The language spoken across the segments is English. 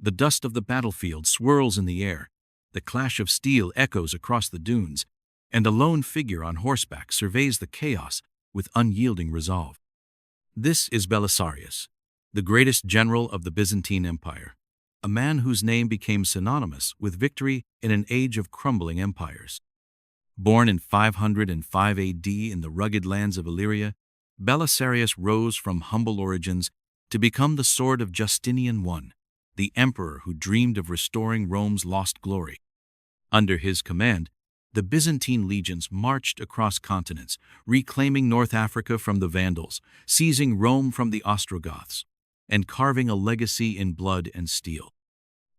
The dust of the battlefield swirls in the air, the clash of steel echoes across the dunes, and a lone figure on horseback surveys the chaos with unyielding resolve. This is Belisarius, the greatest general of the Byzantine Empire, a man whose name became synonymous with victory in an age of crumbling empires. Born in 505 AD in the rugged lands of Illyria, Belisarius rose from humble origins to become the sword of Justinian I, the emperor who dreamed of restoring Rome's lost glory. Under his command, the Byzantine legions marched across continents, reclaiming North Africa from the Vandals, seizing Rome from the Ostrogoths, and carving a legacy in blood and steel.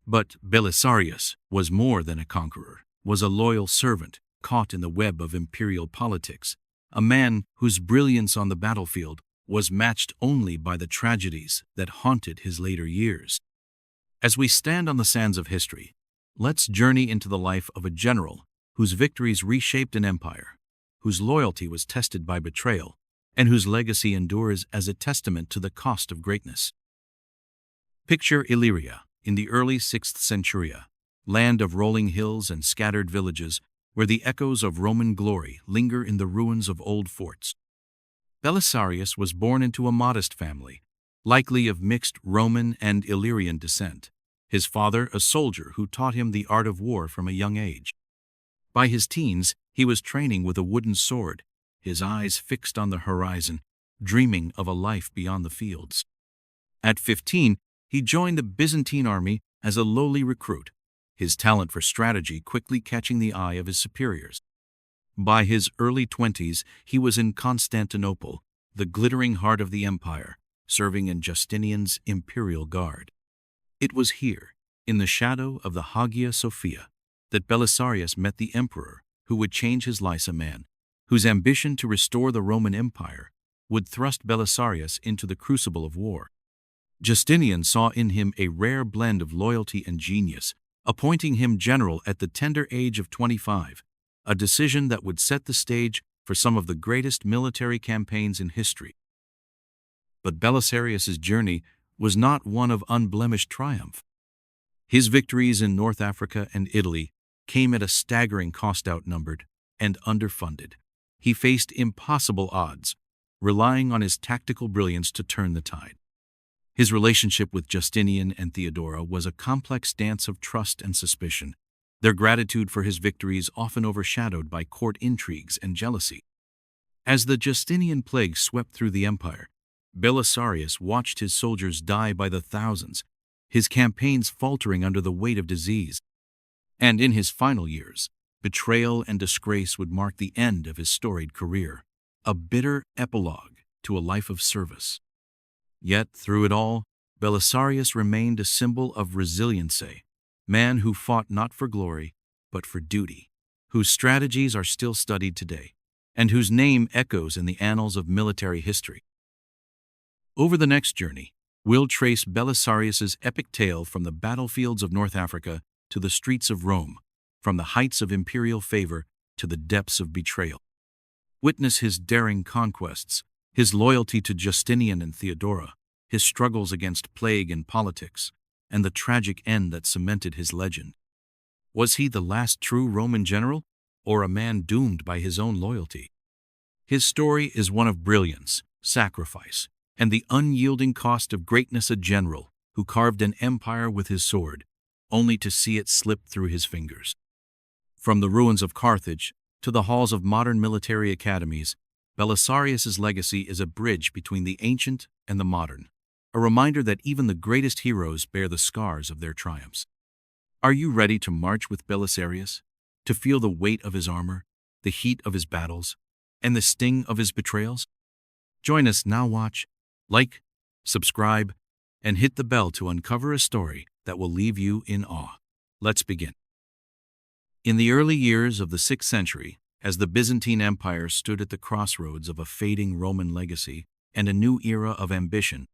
But Belisarius was more than a conqueror, was a loyal servant caught in the web of imperial politics, a man whose brilliance on the battlefield was matched only by the tragedies that haunted his later years. As we stand on the sands of history, let's journey into the life of a general whose victories reshaped an empire, whose loyalty was tested by betrayal, and whose legacy endures as a testament to the cost of greatness. Picture Illyria in the early 6th century, land of rolling hills and scattered villages where the echoes of Roman glory linger in the ruins of old forts. Belisarius was born into a modest family, likely of mixed Roman and Illyrian descent, his father a soldier who taught him the art of war from a young age. By his teens, he was training with a wooden sword, his eyes fixed on the horizon, dreaming of a life beyond the fields. At 15, he joined the Byzantine army as a lowly recruit, his talent for strategy quickly catching the eye of his superiors. By his early 20s, he was in Constantinople, the glittering heart of the empire, serving in Justinian's imperial guard. It was here, in the shadow of the Hagia Sophia, that Belisarius met the emperor who would change his life, a man whose ambition to restore the Roman Empire would thrust Belisarius into the crucible of war. Justinian saw in him a rare blend of loyalty and genius, appointing him general at the tender age of 25, a decision that would set the stage for some of the greatest military campaigns in history. But Belisarius's journey was not one of unblemished triumph. His victories in North Africa and Italy came at a staggering cost, outnumbered and underfunded. He faced impossible odds, relying on his tactical brilliance to turn the tide. His relationship with Justinian and Theodora was a complex dance of trust and suspicion, their gratitude for his victories often overshadowed by court intrigues and jealousy. As the Justinian Plague swept through the empire, Belisarius watched his soldiers die by the thousands, his campaigns faltering under the weight of disease. And in his final years, betrayal and disgrace would mark the end of his storied career, a bitter epilogue to a life of service. Yet, through it all, Belisarius remained a symbol of resiliency, man who fought not for glory, but for duty, whose strategies are still studied today, and whose name echoes in the annals of military history. Over the next journey, we'll trace Belisarius's epic tale from the battlefields of North Africa to the streets of Rome, from the heights of imperial favor to the depths of betrayal. Witness his daring conquests, his loyalty to Justinian and Theodora, his struggles against plague and politics, and the tragic end that cemented his legend. Was he the last true Roman general, or a man doomed by his own loyalty? His story is one of brilliance, sacrifice, and the unyielding cost of greatness, a general who carved an empire with his sword, only to see it slip through his fingers. From the ruins of Carthage to the halls of modern military academies, Belisarius's legacy is a bridge between the ancient and the modern, a reminder that even the greatest heroes bear the scars of their triumphs. Are you ready to march with Belisarius, to feel the weight of his armor, the heat of his battles, and the sting of his betrayals? Join us now. Watch, like, subscribe, and hit the bell to uncover a story that will leave you in awe. Let's begin. In the early years of the 6th century, as the Byzantine Empire stood at the crossroads of a fading Roman legacy and a new era of ambition,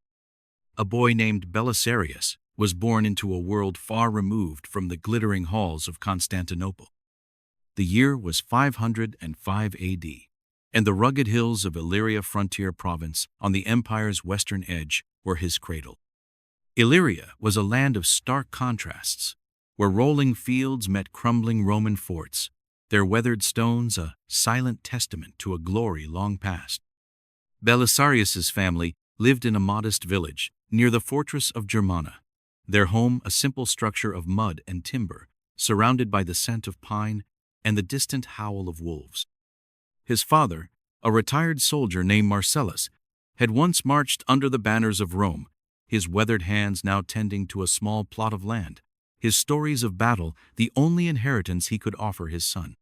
a boy named Belisarius was born into a world far removed from the glittering halls of Constantinople. The year was 505 AD, and the rugged hills of Illyria frontier province on the empire's western edge were his cradle. Illyria was a land of stark contrasts, where rolling fields met crumbling Roman forts, their weathered stones a silent testament to a glory long past. Belisarius's family lived in a modest village near the fortress of Germana, their home a simple structure of mud and timber, surrounded by the scent of pine and the distant howl of wolves. His father, a retired soldier named Marcellus, had once marched under the banners of Rome, his weathered hands now tending to a small plot of land, his stories of battle the only inheritance he could offer his son.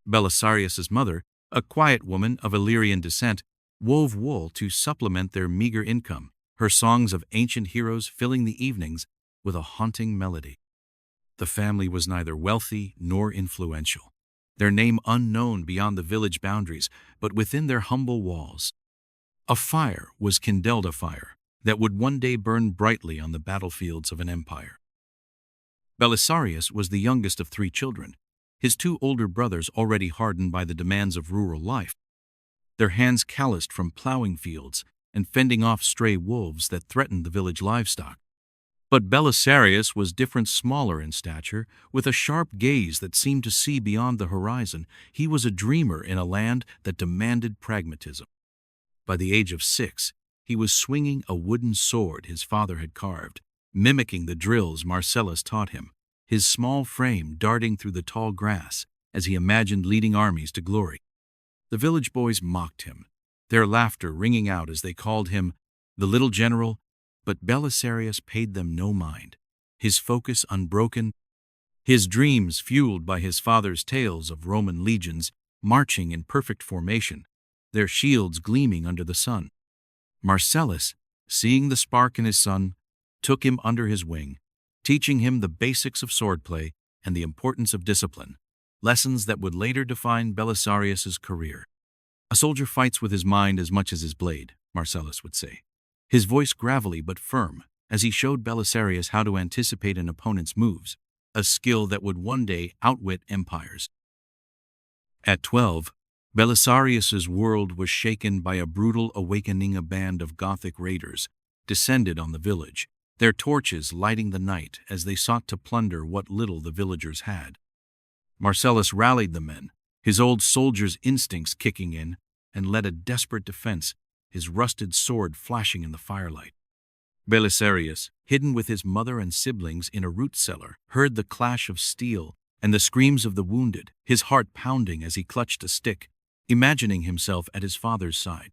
Belisarius's mother, a quiet woman of Illyrian descent, wove wool to supplement their meager income, her songs of ancient heroes filling the evenings with a haunting melody. The family was neither wealthy nor influential, their name unknown beyond the village boundaries, but within their humble walls. A fire was kindled, a fire that would one day burn brightly on the battlefields of an empire. Belisarius was the youngest of 3 children, his 2 older brothers already hardened by the demands of rural life, their hands calloused from plowing fields and fending off stray wolves that threatened the village livestock. But Belisarius was different, smaller in stature, with a sharp gaze that seemed to see beyond the horizon. He was a dreamer in a land that demanded pragmatism. By the age of 6, he was swinging a wooden sword his father had carved, mimicking the drills Marcellus taught him, his small frame darting through the tall grass as he imagined leading armies to glory. The village boys mocked him, their laughter ringing out as they called him the little general, but Belisarius paid them no mind, his focus unbroken, his dreams fueled by his father's tales of Roman legions marching in perfect formation, their shields gleaming under the sun. Marcellus, seeing the spark in his son, took him under his wing, teaching him the basics of swordplay and the importance of discipline, lessons that would later define Belisarius's career. "A soldier fights with his mind as much as his blade," Marcellus would say, his voice gravelly but firm as he showed Belisarius how to anticipate an opponent's moves, a skill that would one day outwit empires. At 12, Belisarius's world was shaken by a brutal awakening. A band of Gothic raiders descended on the village, their torches lighting the night as they sought to plunder what little the villagers had. Marcellus rallied the men, his old soldier's instincts kicking in, and led a desperate defense, his rusted sword flashing in the firelight. Belisarius, hidden with his mother and siblings in a root cellar, heard the clash of steel and the screams of the wounded, his heart pounding as he clutched a stick, imagining himself at his father's side.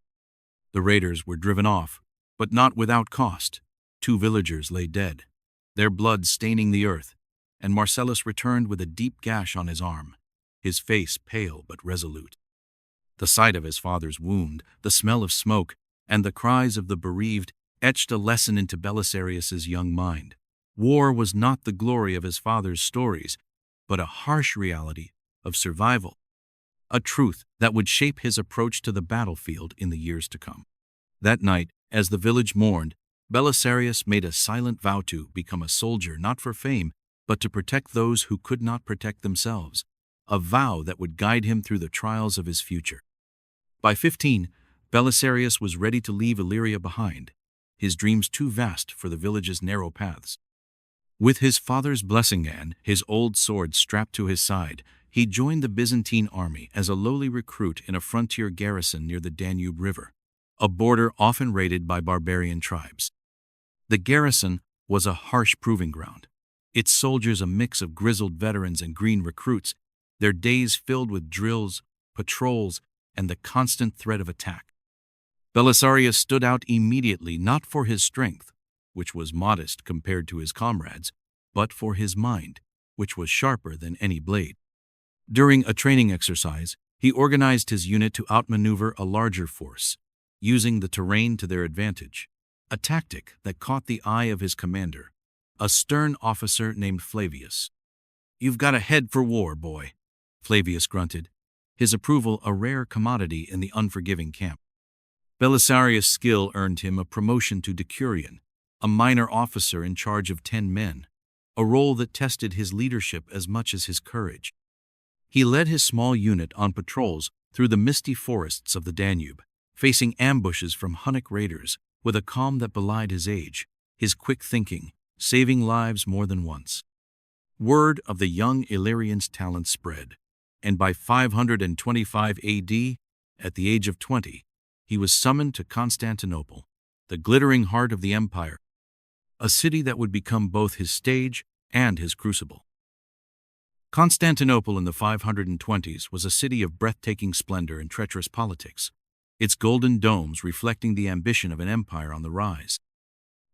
The raiders were driven off, but not without cost. 2 villagers lay dead, their blood staining the earth, and Marcellus returned with a deep gash on his arm, his face pale but resolute. The sight of his father's wound, the smell of smoke, and the cries of the bereaved etched a lesson into Belisarius's young mind. War was not the glory of his father's stories, but a harsh reality of survival, a truth that would shape his approach to the battlefield in the years to come. That night, as the village mourned, Belisarius made a silent vow to become a soldier not for fame, but to protect those who could not protect themselves, a vow that would guide him through the trials of his future. By 15, Belisarius was ready to leave Illyria behind, his dreams too vast for the village's narrow paths. With his father's blessing and his old sword strapped to his side, he joined the Byzantine army as a lowly recruit in a frontier garrison near the Danube River, a border often raided by barbarian tribes. The garrison was a harsh proving ground, its soldiers a mix of grizzled veterans and green recruits, their days filled with drills, patrols, and the constant threat of attack. Belisarius stood out immediately not for his strength, which was modest compared to his comrades, but for his mind, which was sharper than any blade. During a training exercise, he organized his unit to outmaneuver a larger force, using the terrain to their advantage, a tactic that caught the eye of his commander, a stern officer named Flavius. "You've got a head for war, boy," Flavius grunted, his approval a rare commodity in the unforgiving camp. Belisarius' skill earned him a promotion to decurion, a minor officer in charge of 10 men, a role that tested his leadership as much as his courage. He led his small unit on patrols through the misty forests of the Danube, facing ambushes from Hunnic raiders with a calm that belied his age, his quick thinking, saving lives more than once. Word of the young Illyrian's talent spread, and by 525 AD, at the age of 20, he was summoned to Constantinople, the glittering heart of the empire, a city that would become both his stage and his crucible. Constantinople in the 520s was a city of breathtaking splendor and treacherous politics, its golden domes reflecting the ambition of an empire on the rise.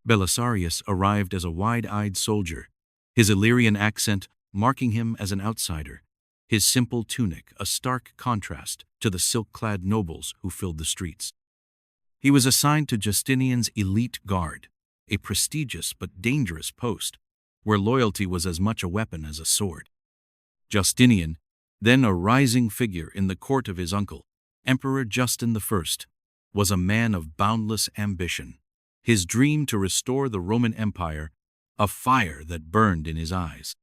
Belisarius arrived as a wide-eyed soldier, his Illyrian accent marking him as an outsider, his simple tunic a stark contrast to the silk-clad nobles who filled the streets. He was assigned to Justinian's elite guard, a prestigious but dangerous post, where loyalty was as much a weapon as a sword. Justinian, then a rising figure in the court of his uncle, Emperor Justin I, was a man of boundless ambition, his dream to restore the Roman Empire, a fire that burned in his eyes.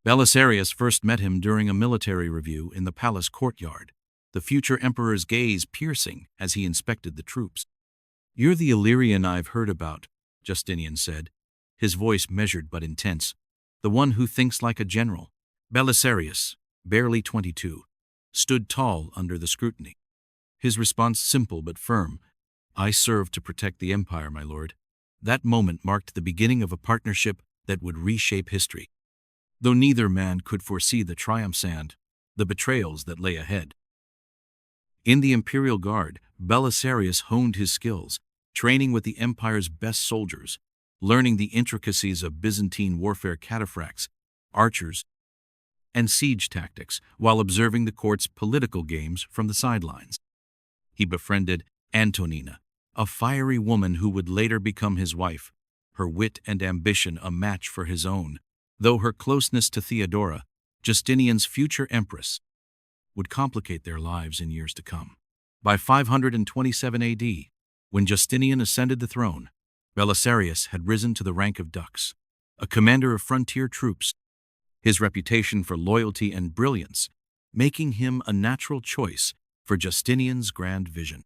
Belisarius first met him during a military review in the palace courtyard, the future emperor's gaze piercing as he inspected the troops. "You're the Illyrian I've heard about," Justinian said, his voice measured but intense, "the one who thinks like a general." Belisarius, barely 22, stood tall under the scrutiny. His response simple but firm, "I serve to protect the empire, my lord." That moment marked the beginning of a partnership that would reshape history, though neither man could foresee the triumphs and the betrayals that lay ahead. In the imperial guard, Belisarius honed his skills, training with the empire's best soldiers, learning the intricacies of Byzantine warfare cataphracts, archers, and siege tactics while observing the court's political games from the sidelines. He befriended Antonina, a fiery woman who would later become his wife, her wit and ambition a match for his own, though her closeness to Theodora, Justinian's future empress, would complicate their lives in years to come. By 527 AD, when Justinian ascended the throne, Belisarius had risen to the rank of dux, a commander of frontier troops, his reputation for loyalty and brilliance making him a natural choice for Justinian's grand vision.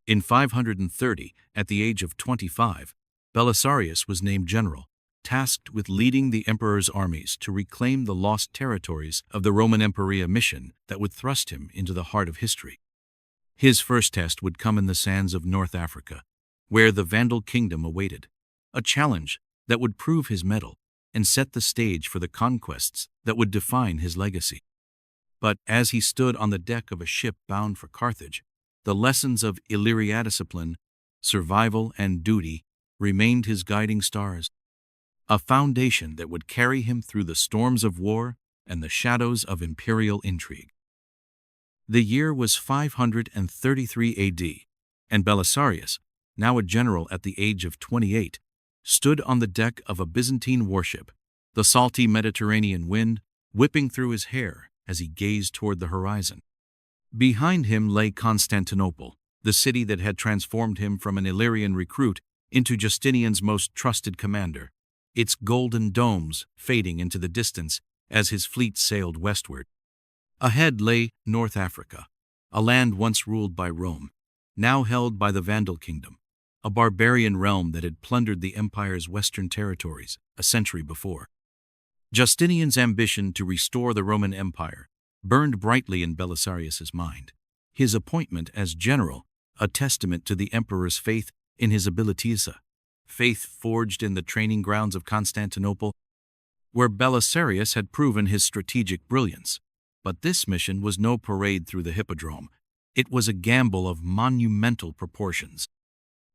In 530, at the age of 25, Belisarius was named general, tasked with leading the emperor's armies to reclaim the lost territories of the Roman Empiria mission that would thrust him into the heart of history. His first test would come in the sands of North Africa, where the Vandal Kingdom awaited, a challenge that would prove his mettle and set the stage for the conquests that would define his legacy. But as he stood on the deck of a ship bound for Carthage, the lessons of Illyria discipline, survival, and duty remained his guiding stars, a foundation that would carry him through the storms of war and the shadows of imperial intrigue. The year was 533 AD, and Belisarius, now a general at the age of 28, stood on the deck of a Byzantine warship, the salty Mediterranean wind whipping through his hair as he gazed toward the horizon. Behind him lay Constantinople, the city that had transformed him from an Illyrian recruit into Justinian's most trusted commander, its golden domes fading into the distance as his fleet sailed westward. Ahead lay North Africa, a land once ruled by Rome, now held by the Vandal Kingdom, a barbarian realm that had plundered the empire's western territories a century before. Justinian's ambition to restore the Roman Empire burned brightly in Belisarius's mind, his appointment as general a testament to the emperor's faith in his abilities, faith forged in the training grounds of Constantinople, where Belisarius had proven his strategic brilliance. But this mission was no parade through the hippodrome. It was a gamble of monumental proportions.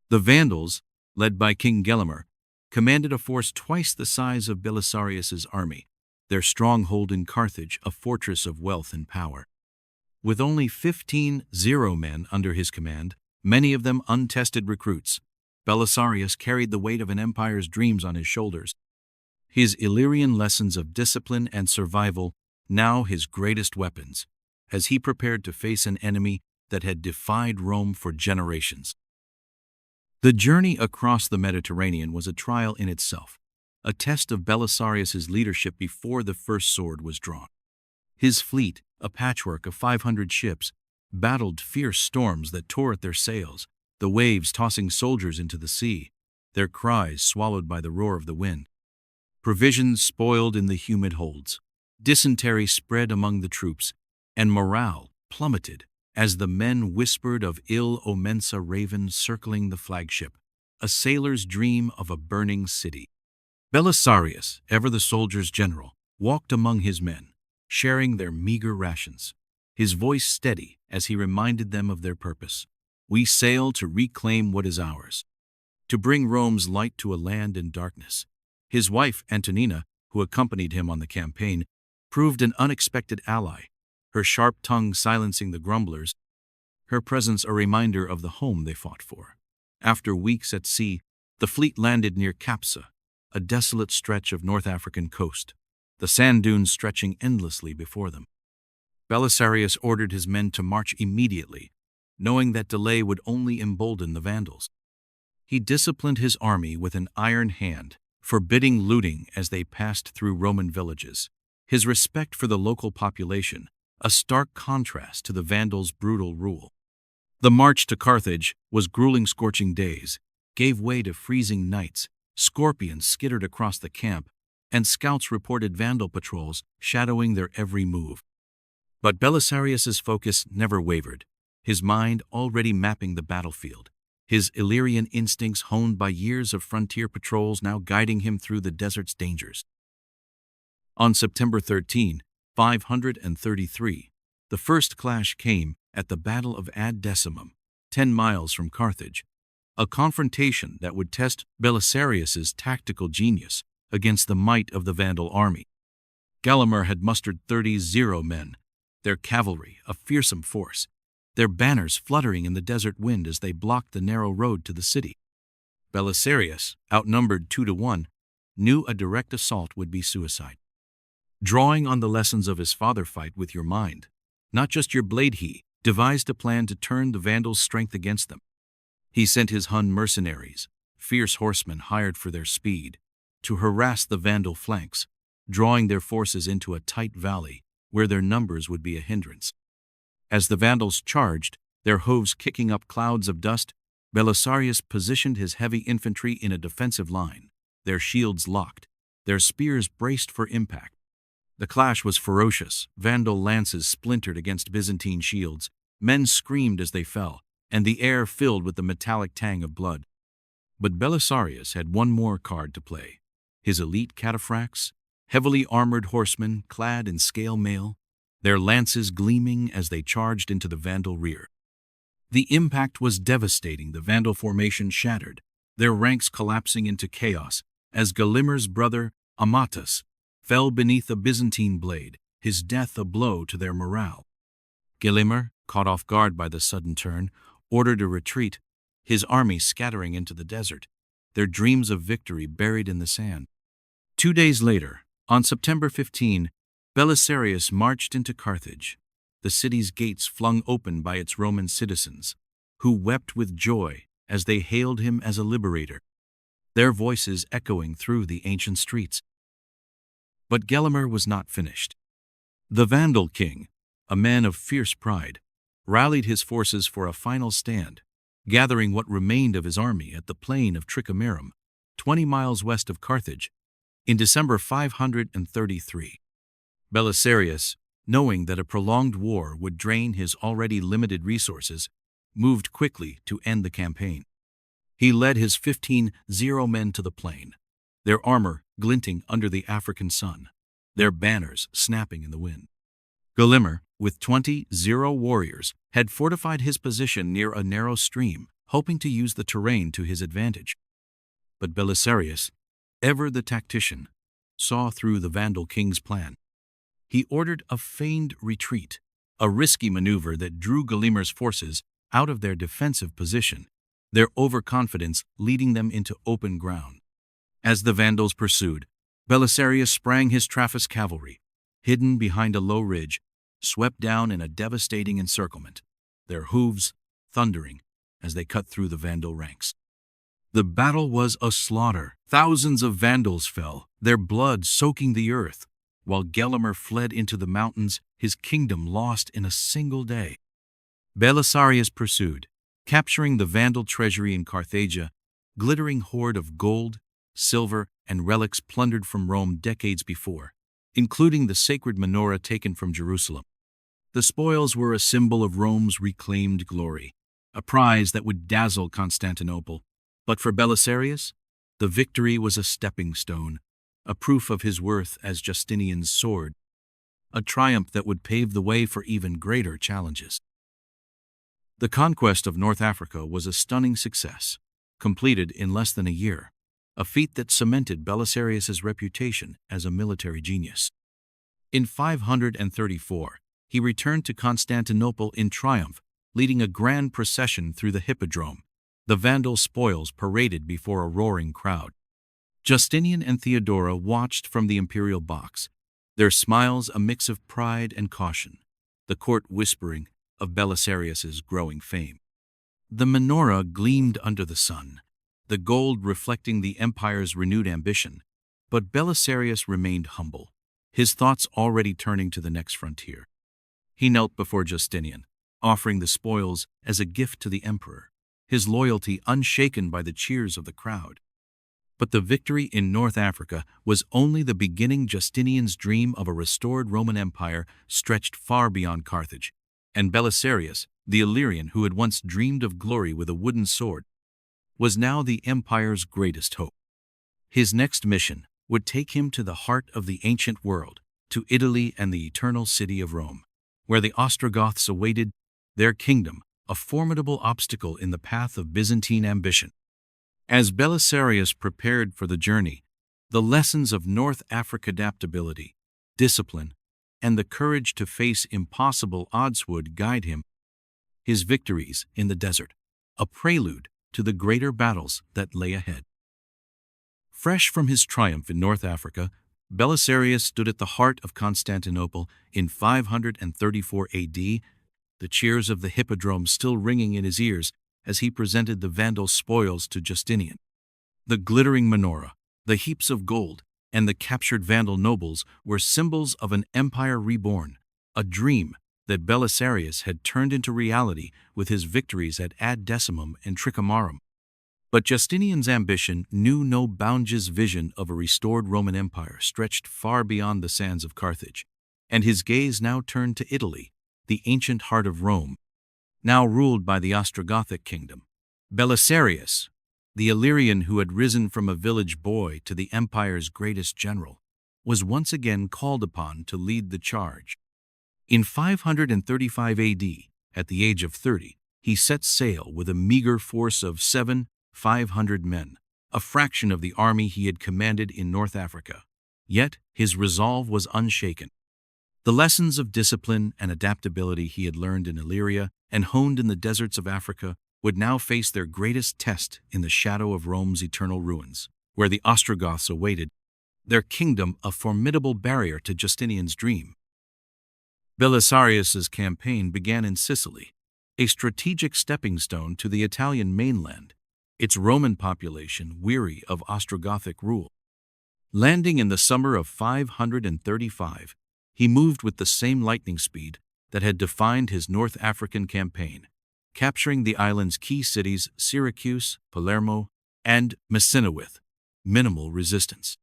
The Vandals, led by King Gelimer, commanded a force twice the size of Belisarius's army, their stronghold in Carthage a fortress of wealth and power. With only 15 men under his command, many of them untested recruits, Belisarius carried the weight of an empire's dreams on his shoulders. His Illyrian lessons of discipline and survival, now his greatest weapons, as he prepared to face an enemy that had defied Rome for generations. The journey across the Mediterranean was a trial in itself, a test of Belisarius's leadership before the first sword was drawn. His fleet, a patchwork of 500 ships, battled fierce storms that tore at their sails, the waves tossing soldiers into the sea, their cries swallowed by the roar of the wind. Provisions spoiled in the humid holds. Dysentery spread among the troops, and morale plummeted as the men whispered of ill omensa raven circling the flagship, a sailor's dream of a burning city. Belisarius, ever the soldier's general, walked among his men, sharing their meager rations, his voice steady as he reminded them of their purpose. We sail to reclaim what is ours, to bring Rome's light to a land in darkness. His wife, Antonina, who accompanied him on the campaign, proved an unexpected ally, her sharp tongue silencing the grumblers, her presence a reminder of the home they fought for. After weeks at sea, the fleet landed near Capsa, a desolate stretch of North African coast, the sand dunes stretching endlessly before them. Belisarius ordered his men to march immediately, knowing that delay would only embolden the Vandals. He disciplined his army with an iron hand, forbidding looting as they passed through Roman villages. His respect for the local population, a stark contrast to the Vandals' brutal rule. The march to Carthage was grueling. Scorching days gave way to freezing nights. Scorpions skittered across the camp, and scouts reported Vandal patrols shadowing their every move. But Belisarius's focus never wavered, his mind already mapping the battlefield, his Illyrian instincts honed by years of frontier patrols now guiding him through the desert's dangers. On September 13, 533, the first clash came at the Battle of Ad Decimum, 10 miles from Carthage, a confrontation that would test Belisarius's tactical genius against the might of the Vandal army. Gelimer had mustered 30 men, their cavalry a fearsome force, their banners fluttering in the desert wind as they blocked the narrow road to the city. Belisarius, outnumbered 2-1, knew a direct assault would be suicide. Drawing on the lessons of his father, fight with your mind, not just your blade, he devised a plan to turn the Vandals' strength against them. He sent his Hun mercenaries, fierce horsemen hired for their speed, to harass the Vandal flanks, drawing their forces into a tight valley where their numbers would be a hindrance. As the Vandals charged, their hooves kicking up clouds of dust, Belisarius positioned his heavy infantry in a defensive line, their shields locked, their spears braced for impact. The clash was ferocious. Vandal lances splintered against Byzantine shields, men screamed as they fell, and the air filled with the metallic tang of blood. But Belisarius had one more card to play. His elite cataphracts, heavily armored horsemen clad in scale mail, their lances gleaming as they charged into the Vandal rear. The impact was devastating. The Vandal formation shattered, their ranks collapsing into chaos as Gelimer's brother, Amatus, fell beneath a Byzantine blade, his death a blow to their morale. Gelimer, caught off guard by the sudden turn, ordered a retreat, his army scattering into the desert, their dreams of victory buried in the sand. 2 days later, on September 15, Belisarius marched into Carthage, the city's gates flung open by its Roman citizens, who wept with joy as they hailed him as a liberator, their voices echoing through the ancient streets. But Gelimer was not finished. The Vandal king, a man of fierce pride, rallied his forces for a final stand, gathering what remained of his army at the plain of Trichomerum, 20 miles west of Carthage, in December 533. Belisarius, knowing that a prolonged war would drain his already limited resources, moved quickly to end the campaign. He led his 15 men to the plain, their armor glinting under the African sun, their banners snapping in the wind. Gelimer, with 20 warriors, had fortified his position near a narrow stream, hoping to use the terrain to his advantage. But Belisarius, ever the tactician, saw through the Vandal king's plan. He ordered a feigned retreat, a risky maneuver that drew Gelimer's forces out of their defensive position, their overconfidence leading them into open ground. As the Vandals pursued, Belisarius sprang his Trappist cavalry, hidden behind a low ridge, swept down in a devastating encirclement, their hooves thundering as they cut through the Vandal ranks. The battle was a slaughter. Thousands of Vandals fell, their blood soaking the earth, while Gelimer fled into the mountains, his kingdom lost in a single day. Belisarius pursued, capturing the Vandal treasury in Carthage, glittering hoard of gold, silver, and relics plundered from Rome decades before, including the sacred menorah taken from Jerusalem. The spoils were a symbol of Rome's reclaimed glory, a prize that would dazzle Constantinople. But for Belisarius, the victory was a stepping stone, a proof of his worth as Justinian's sword, a triumph that would pave the way for even greater challenges. The conquest of North Africa was a stunning success, completed in less than a year, a feat that cemented Belisarius's reputation as a military genius. In 534, he returned to Constantinople in triumph, leading a grand procession through the hippodrome, the Vandal spoils paraded before a roaring crowd. Justinian and Theodora watched from the imperial box, their smiles a mix of pride and caution, the court whispering of Belisarius's growing fame. The menorah gleamed under the sun, the gold reflecting the empire's renewed ambition, but Belisarius remained humble, his thoughts already turning to the next frontier. He knelt before Justinian, offering the spoils as a gift to the emperor, his loyalty unshaken by the cheers of the crowd. But the victory in North Africa was only the beginning. Justinian's dream of a restored Roman Empire stretched far beyond Carthage, and Belisarius, the Illyrian who had once dreamed of glory with a wooden sword, was now the empire's greatest hope. His next mission would take him to the heart of the ancient world, to Italy and the eternal city of Rome, where the Ostrogoths awaited, their kingdom, a formidable obstacle in the path of Byzantine ambition. As Belisarius prepared for the journey, the lessons of North Africa adaptability, discipline, and the courage to face impossible odds would guide him. His victories in the desert, a prelude to the greater battles that lay ahead. Fresh from his triumph in North Africa, Belisarius stood at the heart of Constantinople in 534 AD, the cheers of the hippodrome still ringing in his ears as he presented the Vandal spoils to Justinian. The glittering menorah, the heaps of gold, and the captured Vandal nobles were symbols of an empire reborn, a dream that Belisarius had turned into reality with his victories at Ad Decimum and Trichomarum. But Justinian's ambition knew no bounds. His vision of a restored Roman Empire stretched far beyond the sands of Carthage, and his gaze now turned to Italy, the ancient heart of Rome, now ruled by the Ostrogothic kingdom. Belisarius, the Illyrian who had risen from a village boy to the empire's greatest general, was once again called upon to lead the charge. In 535 AD, at the age of 30, he set sail with a meager force of 500 men, a fraction of the army he had commanded in North Africa. Yet his resolve was unshaken. The lessons of discipline and adaptability he had learned in Illyria and honed in the deserts of Africa would now face their greatest test in the shadow of Rome's eternal ruins, where the Ostrogoths awaited, their kingdom a formidable barrier to Justinian's dream. Belisarius's campaign began in Sicily, a strategic stepping stone to the Italian mainland, its Roman population weary of Ostrogothic rule. Landing in the summer of 535, he moved with the same lightning speed that had defined his North African campaign, capturing the island's key cities Syracuse, Palermo, and Messina with minimal resistance.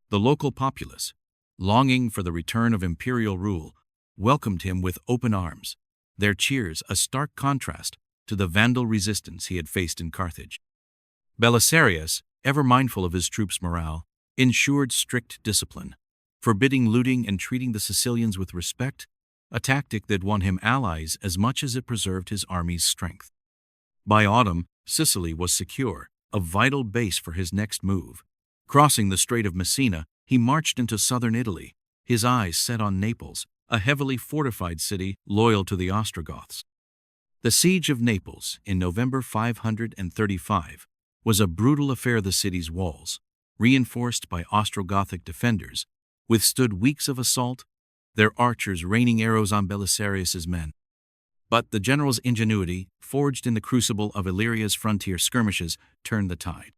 The local populace, longing for the return of imperial rule, welcomed him with open arms, their cheers a stark contrast to the Vandal resistance he had faced in Carthage. Belisarius, ever mindful of his troops' morale, ensured strict discipline, forbidding looting and treating the Sicilians with respect, a tactic that won him allies as much as it preserved his army's strength. By autumn, Sicily was secure, a vital base for his next move. Crossing the Strait of Messina, he marched into southern Italy, his eyes set on Naples, a heavily fortified city loyal to the Ostrogoths. The siege of Naples in November 535 was a brutal affair. The city's walls, reinforced by Ostrogothic defenders, withstood weeks of assault, their archers raining arrows on Belisarius's men. But the general's ingenuity, forged in the crucible of Illyria's frontier skirmishes, turned the tide.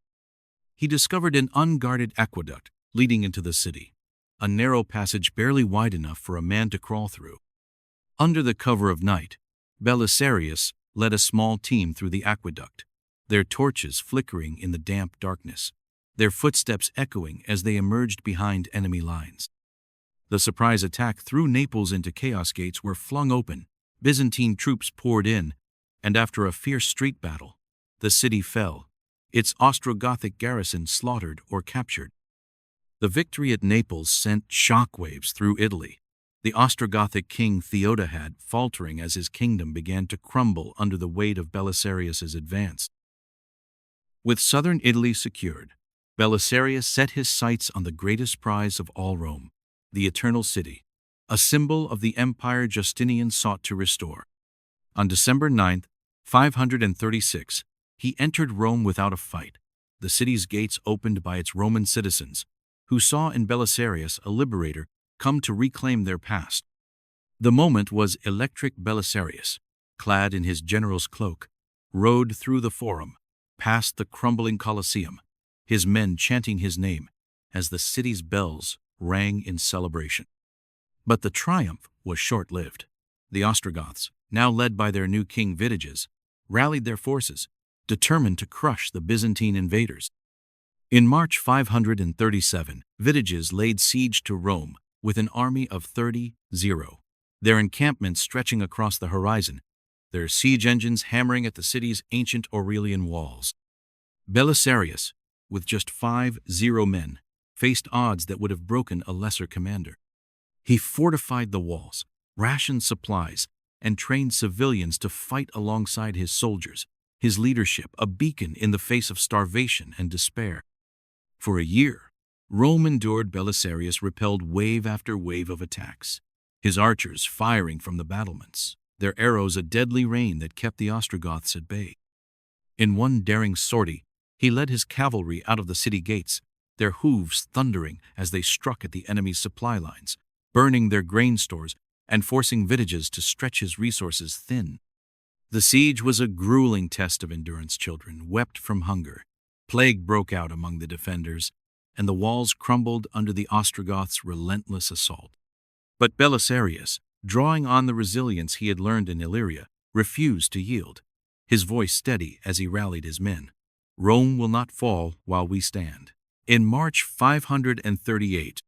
He discovered an unguarded aqueduct leading into the city, a narrow passage barely wide enough for a man to crawl through. Under the cover of night, Belisarius led a small team through the aqueduct, their torches flickering in the damp darkness, their footsteps echoing as they emerged behind enemy lines. The surprise attack threw Naples into chaos. Gates were flung open, Byzantine troops poured in, and after a fierce street battle, the city fell, its Ostrogothic garrison slaughtered or captured. The victory at Naples sent shockwaves through Italy. The Ostrogothic king Theodora had faltering as his kingdom began to crumble under the weight of Belisarius's advance. With southern Italy secured, Belisarius set his sights on the greatest prize of all Rome, the Eternal City, a symbol of the empire Justinian sought to restore. On December 9, 536, he entered Rome without a fight, the city's gates opened by its Roman citizens, who saw in Belisarius a liberator come to reclaim their past. The moment was electric. Belisarius, clad in his general's cloak, rode through the Forum, past the crumbling Colosseum, his men chanting his name as the city's bells rang in celebration. But the triumph was short-lived. The Ostrogoths, now led by their new king Vitiges, rallied their forces, determined to crush the Byzantine invaders. In March 537, Vitiges laid siege to Rome with an army of 30, their encampments stretching across the horizon, their siege engines hammering at the city's ancient Aurelian walls. Belisarius, with just 50 men, faced odds that would have broken a lesser commander. He fortified the walls, rationed supplies, and trained civilians to fight alongside his soldiers, his leadership a beacon in the face of starvation and despair. For a year, Rome endured. Belisarius repelled wave after wave of attacks, his archers firing from the battlements, their arrows a deadly rain that kept the Ostrogoths at bay. In one daring sortie, he led his cavalry out of the city gates, their hooves thundering as they struck at the enemy's supply lines, burning their grain stores and forcing Vitiges to stretch his resources thin. The siege was a grueling test of endurance. Children wept from hunger. Plague broke out among the defenders, and the walls crumbled under the Ostrogoths' relentless assault. But Belisarius, drawing on the resilience he had learned in Illyria, refused to yield, his voice steady as he rallied his men. Rome will not fall while we stand. In March 538,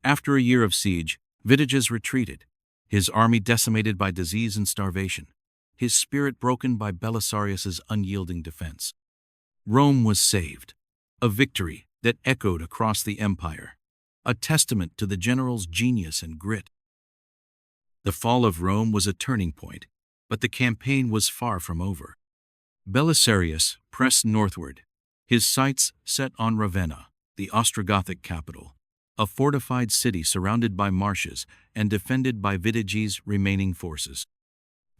after a year of siege, Vitiges retreated, his army decimated by disease and starvation, his spirit broken by Belisarius's unyielding defense. Rome was saved, a victory that echoed across the empire, a testament to the general's genius and grit. The fall of Rome was a turning point, but the campaign was far from over. Belisarius pressed northward, his sights set on Ravenna, the Ostrogothic capital, a fortified city surrounded by marshes and defended by Vitiges' remaining forces.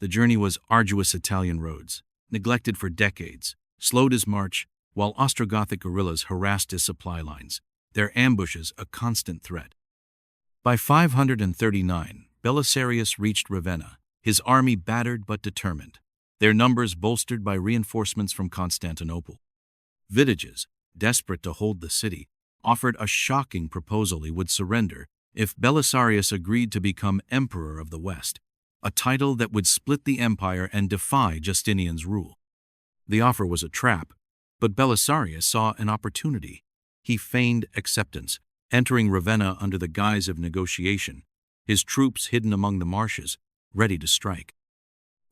The journey was arduous. Italian roads, neglected for decades, slowed his march, while Ostrogothic guerrillas harassed his supply lines, their ambushes a constant threat. By 539, Belisarius reached Ravenna, his army battered but determined, their numbers bolstered by reinforcements from Constantinople. Vitiges, desperate to hold the city, offered a shocking proposal. He would surrender if Belisarius agreed to become Emperor of the West, a title that would split the empire and defy Justinian's rule. The offer was a trap, but Belisarius saw an opportunity. He feigned acceptance, entering Ravenna under the guise of negotiation, his troops hidden among the marshes, ready to strike.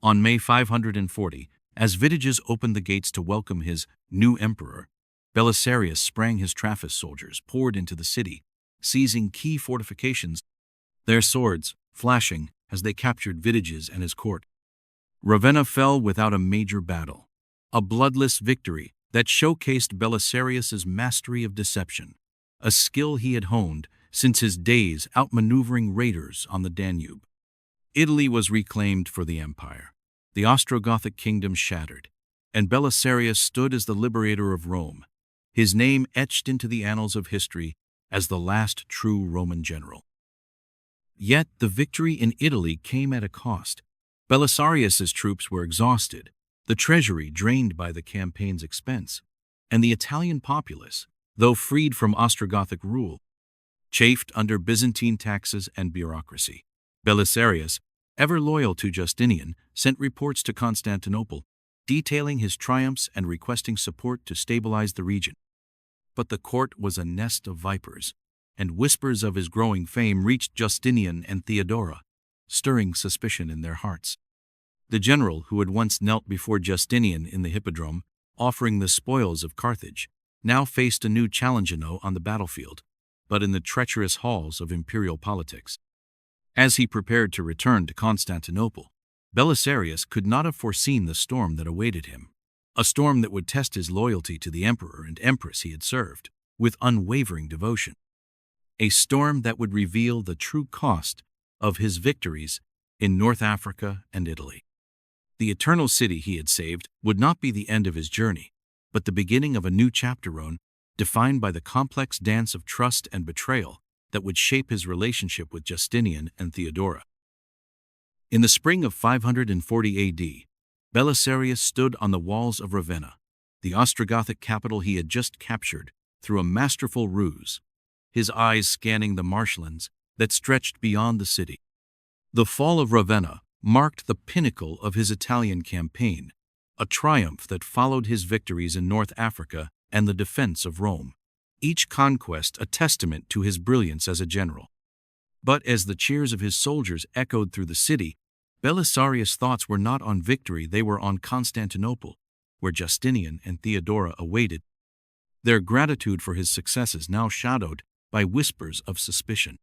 On May 540, as Vitiges opened the gates to welcome his new emperor, Belisarius sprang his Trappist soldiers, poured into the city, seizing key fortifications, their swords flashing as they captured Vitiges and his court. Ravenna fell without a major battle, a bloodless victory that showcased Belisarius's mastery of deception, a skill he had honed since his days outmaneuvering raiders on the Danube. Italy was reclaimed for the empire, the Ostrogothic kingdom shattered, and Belisarius stood as the liberator of Rome, his name etched into the annals of history as the last true Roman general. Yet the victory in Italy came at a cost. Belisarius's troops were exhausted, the treasury drained by the campaign's expense, and the Italian populace, though freed from Ostrogothic rule, chafed under Byzantine taxes and bureaucracy. Belisarius, ever loyal to Justinian, sent reports to Constantinople, detailing his triumphs and requesting support to stabilize the region. But the court was a nest of vipers, and whispers of his growing fame reached Justinian and Theodora, stirring suspicion in their hearts. The general who had once knelt before Justinian in the hippodrome, offering the spoils of Carthage, now faced a new challenge on the battlefield, but in the treacherous halls of imperial politics. As he prepared to return to Constantinople, Belisarius could not have foreseen the storm that awaited him, a storm that would test his loyalty to the emperor and empress he had served with unwavering devotion, a storm that would reveal the true cost of his victories in North Africa and Italy. The eternal city he had saved would not be the end of his journey, but the beginning of a new chapter defined by the complex dance of trust and betrayal that would shape his relationship with Justinian and Theodora. In the spring of 540 AD, Belisarius stood on the walls of Ravenna, the Ostrogothic capital he had just captured, through a masterful ruse, his eyes scanning the marshlands that stretched beyond the city. The fall of Ravenna marked the pinnacle of his Italian campaign, a triumph that followed his victories in North Africa and the defense of Rome, each conquest a testament to his brilliance as a general. But as the cheers of his soldiers echoed through the city, Belisarius' thoughts were not on victory, they were on Constantinople, where Justinian and Theodora awaited, their gratitude for his successes now shadowed by whispers of suspicion.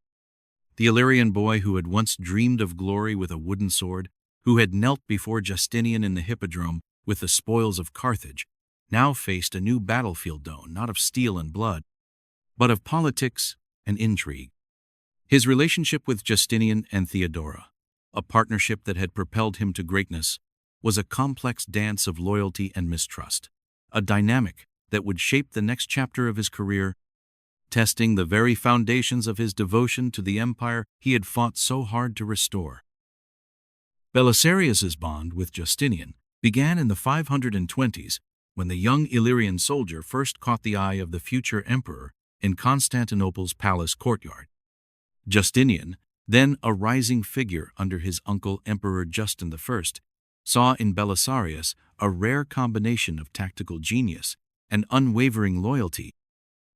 The Illyrian boy who had once dreamed of glory with a wooden sword, who had knelt before Justinian in the hippodrome with the spoils of Carthage, now faced a new battlefield not of steel and blood, but of politics and intrigue. His relationship with Justinian and Theodora, a partnership that had propelled him to greatness, was a complex dance of loyalty and mistrust, a dynamic that would shape the next chapter of his career, testing the very foundations of his devotion to the empire he had fought so hard to restore. Belisarius's bond with Justinian began in the 520s when the young Illyrian soldier first caught the eye of the future emperor in Constantinople's palace courtyard. Justinian, then a rising figure under his uncle Emperor Justin I, saw in Belisarius a rare combination of tactical genius and unwavering loyalty,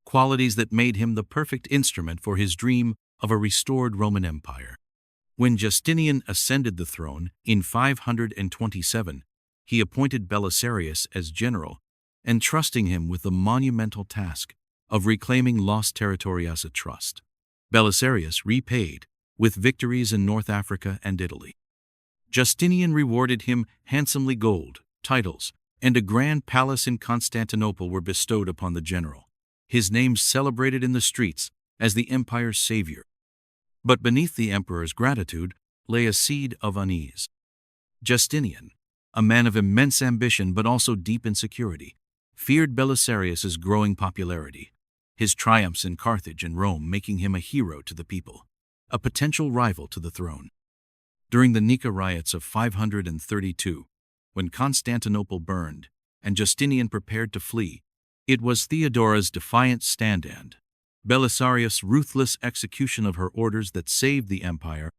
qualities that made him the perfect instrument for his dream of a restored Roman Empire. When Justinian ascended the throne in 527, he appointed Belisarius as general, entrusting him with the monumental task of reclaiming lost territory as a trust. Belisarius repaid with victories in North Africa and Italy. Justinian rewarded him handsomely. Gold, titles, and a grand palace in Constantinople were bestowed upon the general, his name celebrated in the streets as the empire's savior. But beneath the emperor's gratitude lay a seed of unease. Justinian, a man of immense ambition but also deep insecurity, feared Belisarius's growing popularity, his triumphs in Carthage and Rome making him a hero to the people, a potential rival to the throne. During the Nika riots of 532, when Constantinople burned and Justinian prepared to flee, it was Theodora's defiant stand and Belisarius' ruthless execution of her orders that saved the empire,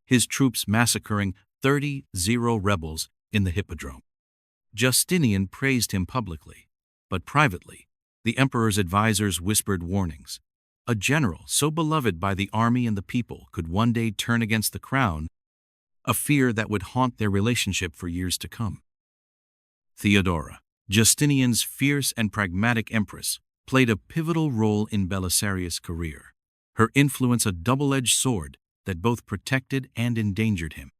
his troops massacring 30 rebels in the hippodrome. Justinian praised him publicly, but privately, the emperor's advisors whispered warnings. A general so beloved by the army and the people could one day turn against the crown, a fear that would haunt their relationship for years to come. Theodora, Justinian's fierce and pragmatic empress, played a pivotal role in Belisarius' career, her influence a double-edged sword that both protected and endangered him.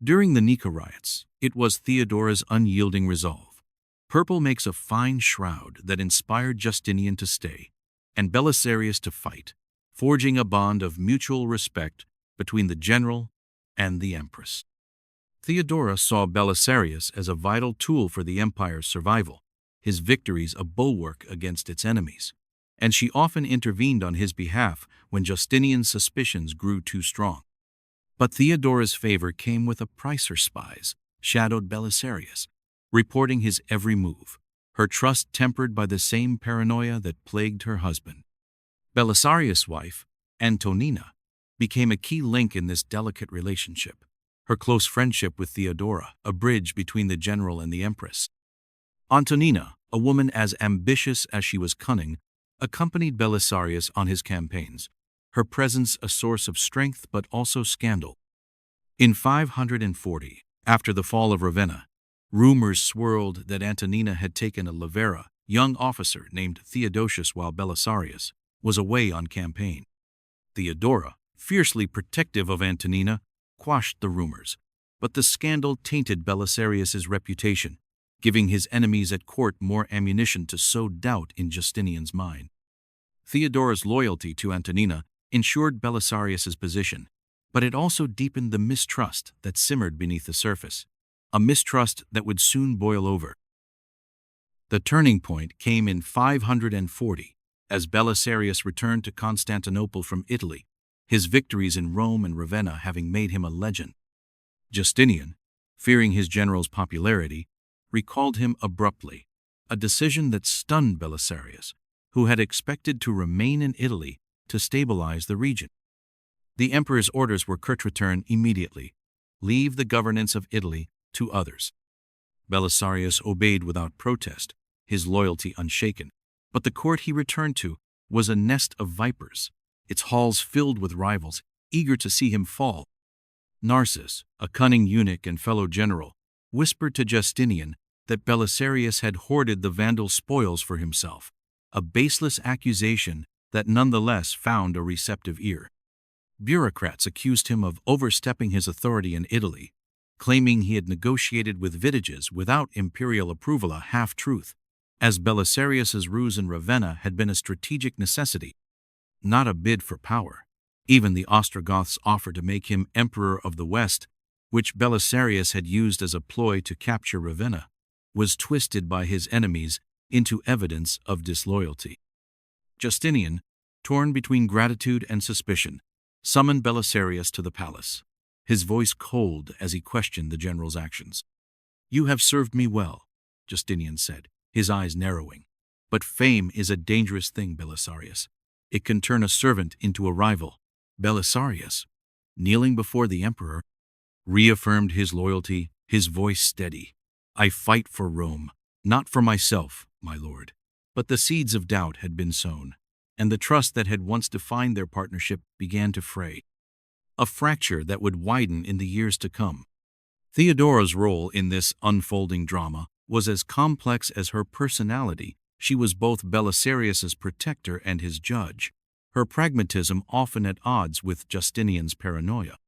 During the Nika riots, it was Theodora's unyielding resolve. Purple makes a fine shroud that inspired Justinian to stay, and Belisarius to fight, forging a bond of mutual respect between the general and the empress. Theodora saw Belisarius as a vital tool for the empire's survival, his victories a bulwark against its enemies, and she often intervened on his behalf when Justinian's suspicions grew too strong. But Theodora's favor came with a price. Her spies shadowed Belisarius, reporting his every move, her trust tempered by the same paranoia that plagued her husband. Belisarius' wife, Antonina, became a key link in this delicate relationship, her close friendship with Theodora, a bridge between the general and the empress. Antonina, a woman as ambitious as she was cunning, accompanied Belisarius on his campaigns, her presence a source of strength but also scandal. In 540, after the fall of Ravenna, rumors swirled that Antonina had taken a levera, young officer named Theodosius, while Belisarius was away on campaign. Theodora, fiercely protective of Antonina, quashed the rumors, but the scandal tainted Belisarius's reputation, giving his enemies at court more ammunition to sow doubt in Justinian's mind. Theodora's loyalty to Antonina ensured Belisarius's position, but it also deepened the mistrust that simmered beneath the surface, a mistrust that would soon boil over. The turning point came in 540, as Belisarius returned to Constantinople from Italy, his victories in Rome and Ravenna having made him a legend. Justinian, fearing his general's popularity, recalled him abruptly, a decision that stunned Belisarius, who had expected to remain in Italy to stabilize the region. The emperor's orders were curt: return immediately, leave the governance of Italy to others. Belisarius obeyed without protest, his loyalty unshaken, but the court he returned to was a nest of vipers, its halls filled with rivals, eager to see him fall. Narses, a cunning eunuch and fellow general, whispered to Justinian that Belisarius had hoarded the Vandal spoils for himself, a baseless accusation that nonetheless found a receptive ear. Bureaucrats accused him of overstepping his authority in Italy, claiming he had negotiated with vitiges without imperial approval, a half-truth, as Belisarius's ruse in Ravenna had been a strategic necessity, not a bid for power. Even the Ostrogoths offered to make him Emperor of the West, which Belisarius had used as a ploy to capture Ravenna, was twisted by his enemies into evidence of disloyalty. Justinian, torn between gratitude and suspicion, summoned Belisarius to the palace, his voice cold as he questioned the general's actions. "You have served me well," Justinian said, his eyes narrowing. "But fame is a dangerous thing, Belisarius. It can turn a servant into a rival." Belisarius, kneeling before the emperor, reaffirmed his loyalty, his voice steady. "I fight for Rome, not for myself, my lord." But the seeds of doubt had been sown, and the trust that had once defined their partnership began to fray, a fracture that would widen in the years to come. Theodora's role in this unfolding drama was as complex as her personality. She was both Belisarius's protector and his judge, her pragmatism often at odds with Justinian's paranoia.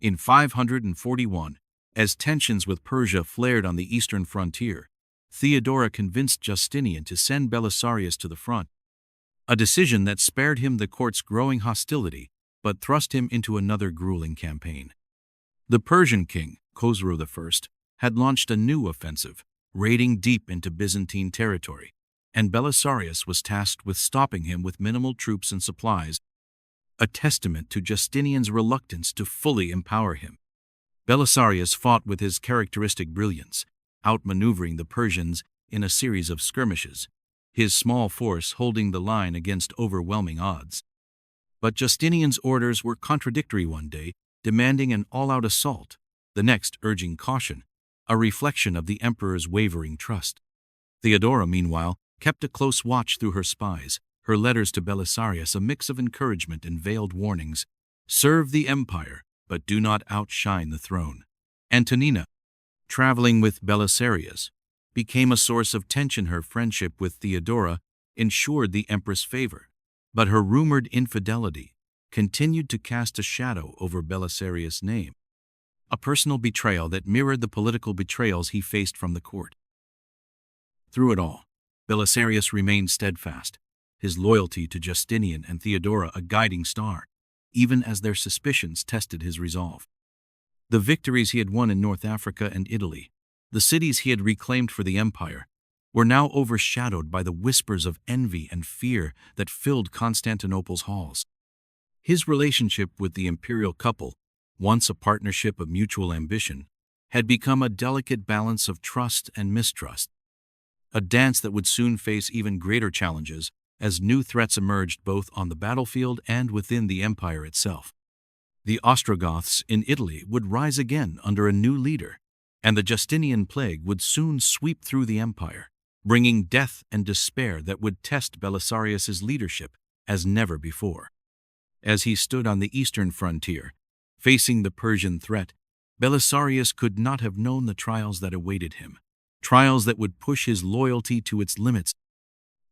In 541, as tensions with Persia flared on the eastern frontier, Theodora convinced Justinian to send Belisarius to the front, a decision that spared him the court's growing hostility but thrust him into another grueling campaign. The Persian king, Khosrow I, had launched a new offensive, raiding deep into Byzantine territory, and Belisarius was tasked with stopping him with minimal troops and supplies, a testament to Justinian's reluctance to fully empower him. Belisarius fought with his characteristic brilliance, outmaneuvering the Persians in a series of skirmishes, his small force holding the line against overwhelming odds. But Justinian's orders were contradictory: one day demanding an all-out assault, the next urging caution, a reflection of the emperor's wavering trust. Theodora, meanwhile, kept a close watch through her spies, her letters to Belisarius a mix of encouragement and veiled warnings. "Serve the empire, but do not outshine the throne." Antonina, traveling with Belisarius, became a source of tension. Her friendship with Theodora ensured the empress' favor, but her rumored infidelity continued to cast a shadow over Belisarius' name, a personal betrayal that mirrored the political betrayals he faced from the court. Through it all, Belisarius remained steadfast, his loyalty to Justinian and Theodora a guiding star, even as their suspicions tested his resolve. The victories he had won in North Africa and Italy, the cities he had reclaimed for the empire, were now overshadowed by the whispers of envy and fear that filled Constantinople's halls. His relationship with the imperial couple, once a partnership of mutual ambition, had become a delicate balance of trust and mistrust, a dance that would soon face even greater challenges as new threats emerged both on the battlefield and within the empire itself. The Ostrogoths in Italy would rise again under a new leader, and the Justinian Plague would soon sweep through the empire, bringing death and despair that would test Belisarius's leadership as never before. As he stood on the eastern frontier, facing the Persian threat, Belisarius could not have known the trials that awaited him, trials that would push his loyalty to its limits,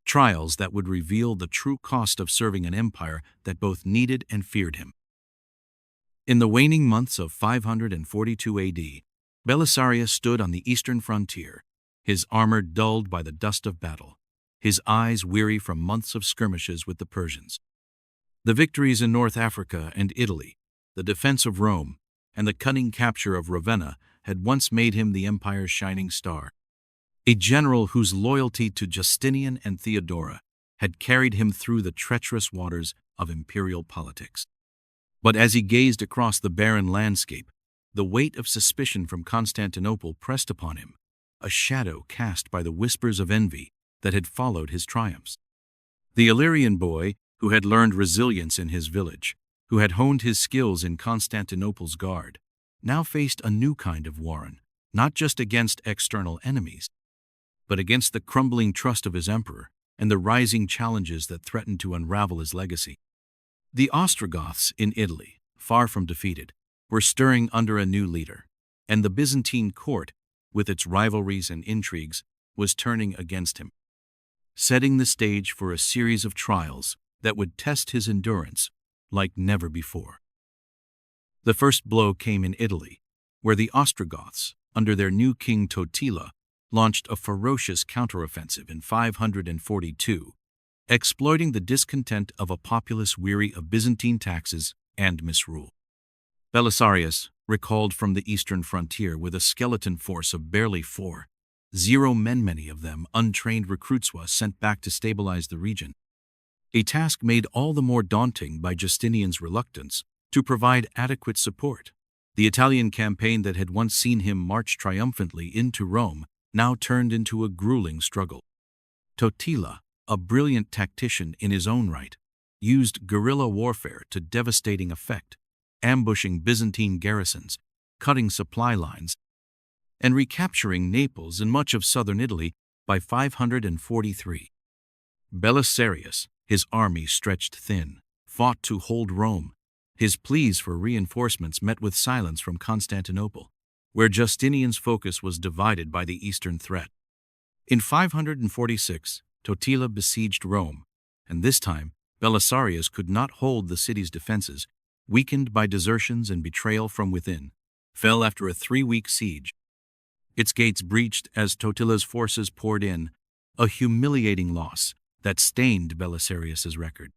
trials that would reveal the true cost of serving an empire that both needed and feared him. In the waning months of 542 AD, Belisarius stood on the eastern frontier, his armor dulled by the dust of battle, his eyes weary from months of skirmishes with the Persians. The victories in North Africa and Italy, the defense of Rome, and the cunning capture of Ravenna had once made him the empire's shining star, a general whose loyalty to Justinian and Theodora had carried him through the treacherous waters of imperial politics. But as he gazed across the barren landscape, the weight of suspicion from Constantinople pressed upon him, a shadow cast by the whispers of envy that had followed his triumphs. The Illyrian boy, who had learned resilience in his village, who had honed his skills in Constantinople's guard, now faced a new kind of warren, not just against external enemies, but against the crumbling trust of his emperor and the rising challenges that threatened to unravel his legacy. The Ostrogoths in Italy, far from defeated, were stirring under a new leader, and the Byzantine court, with its rivalries and intrigues, was turning against him, setting the stage for a series of trials that would test his endurance like never before. The first blow came in Italy, where the Ostrogoths, under their new king Totila, launched a ferocious counteroffensive in 542, exploiting the discontent of a populace weary of Byzantine taxes and misrule. Belisarius, recalled from the eastern frontier with a skeleton force of barely 4,000 men, many of them untrained recruits, was sent back to stabilize the region, a task made all the more daunting by Justinian's reluctance to provide adequate support. The Italian campaign that had once seen him march triumphantly into Rome now turned into a grueling struggle. Totila, a brilliant tactician in his own right, used guerrilla warfare to devastating effect, ambushing Byzantine garrisons, cutting supply lines, and recapturing Naples and much of southern Italy by 543. Belisarius, his army stretched thin, fought to hold Rome. His pleas for reinforcements met with silence from Constantinople, where Justinian's focus was divided by the eastern threat. In 546, Totila besieged Rome, and this time Belisarius could not hold the city's defenses, weakened by desertions and betrayal from within, fell after a 3-week siege. Its gates breached as Totila's forces poured in, a humiliating loss that stained Belisarius's record.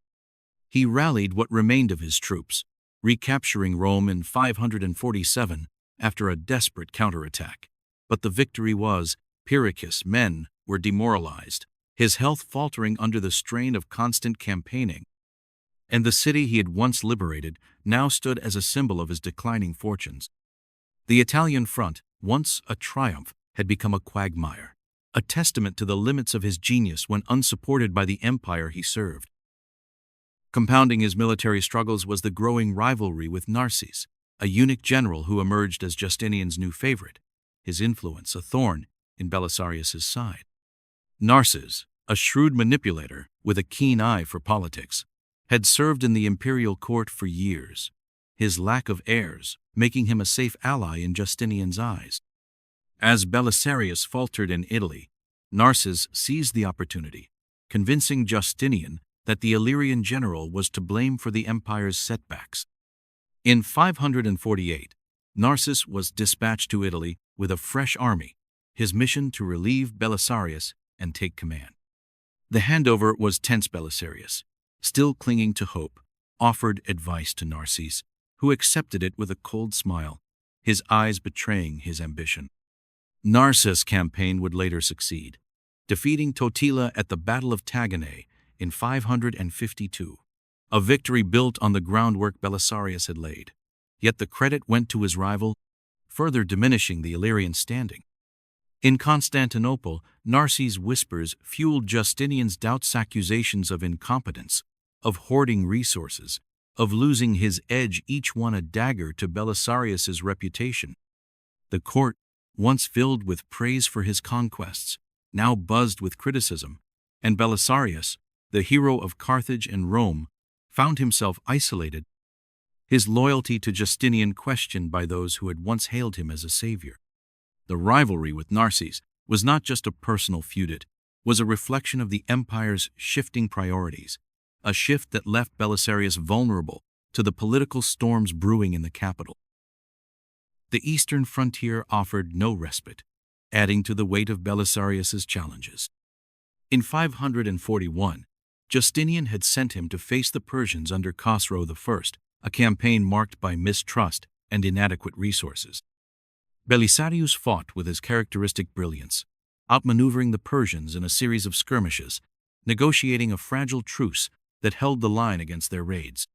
He rallied what remained of his troops, recapturing Rome in 547 after a desperate counterattack. But the victory was Pyrrhus' men were demoralized, his health faltering under the strain of constant campaigning, and the city he had once liberated now stood as a symbol of his declining fortunes. The Italian front, once a triumph, had become a quagmire, a testament to the limits of his genius when unsupported by the empire he served. Compounding his military struggles was the growing rivalry with Narses, a eunuch general who emerged as Justinian's new favorite, his influence a thorn in Belisarius's side. Narses, a shrewd manipulator with a keen eye for politics, had served in the imperial court for years, his lack of heirs making him a safe ally in Justinian's eyes. As Belisarius faltered in Italy, Narses seized the opportunity, convincing Justinian that the Illyrian general was to blame for the empire's setbacks. In 548, Narses was dispatched to Italy with a fresh army, his mission to relieve Belisarius and take command. The handover was tense. Belisarius, still clinging to hope, offered advice to Narses, who accepted it with a cold smile, his eyes betraying his ambition. Narses' campaign would later succeed, defeating Totila at the Battle of Tagenae in 552, a victory built on the groundwork Belisarius had laid. Yet the credit went to his rival, further diminishing the Illyrian standing. In Constantinople, Narses' whispers fueled Justinian's doubts, accusations of incompetence, of hoarding resources, of losing his edge, each one a dagger to Belisarius's reputation. The court, once filled with praise for his conquests, now buzzed with criticism, and Belisarius, the hero of Carthage and Rome, found himself isolated, his loyalty to Justinian questioned by those who had once hailed him as a savior. The rivalry with Narses was not just a personal feud, it was a reflection of the empire's shifting priorities, a shift that left Belisarius vulnerable to the political storms brewing in the capital. The eastern frontier offered no respite, adding to the weight of Belisarius's challenges. In 541, Justinian had sent him to face the Persians under Khosrow I, a campaign marked by mistrust and inadequate resources. Belisarius fought with his characteristic brilliance, outmaneuvering the Persians in a series of skirmishes, negotiating a fragile truce that held the line against their raids.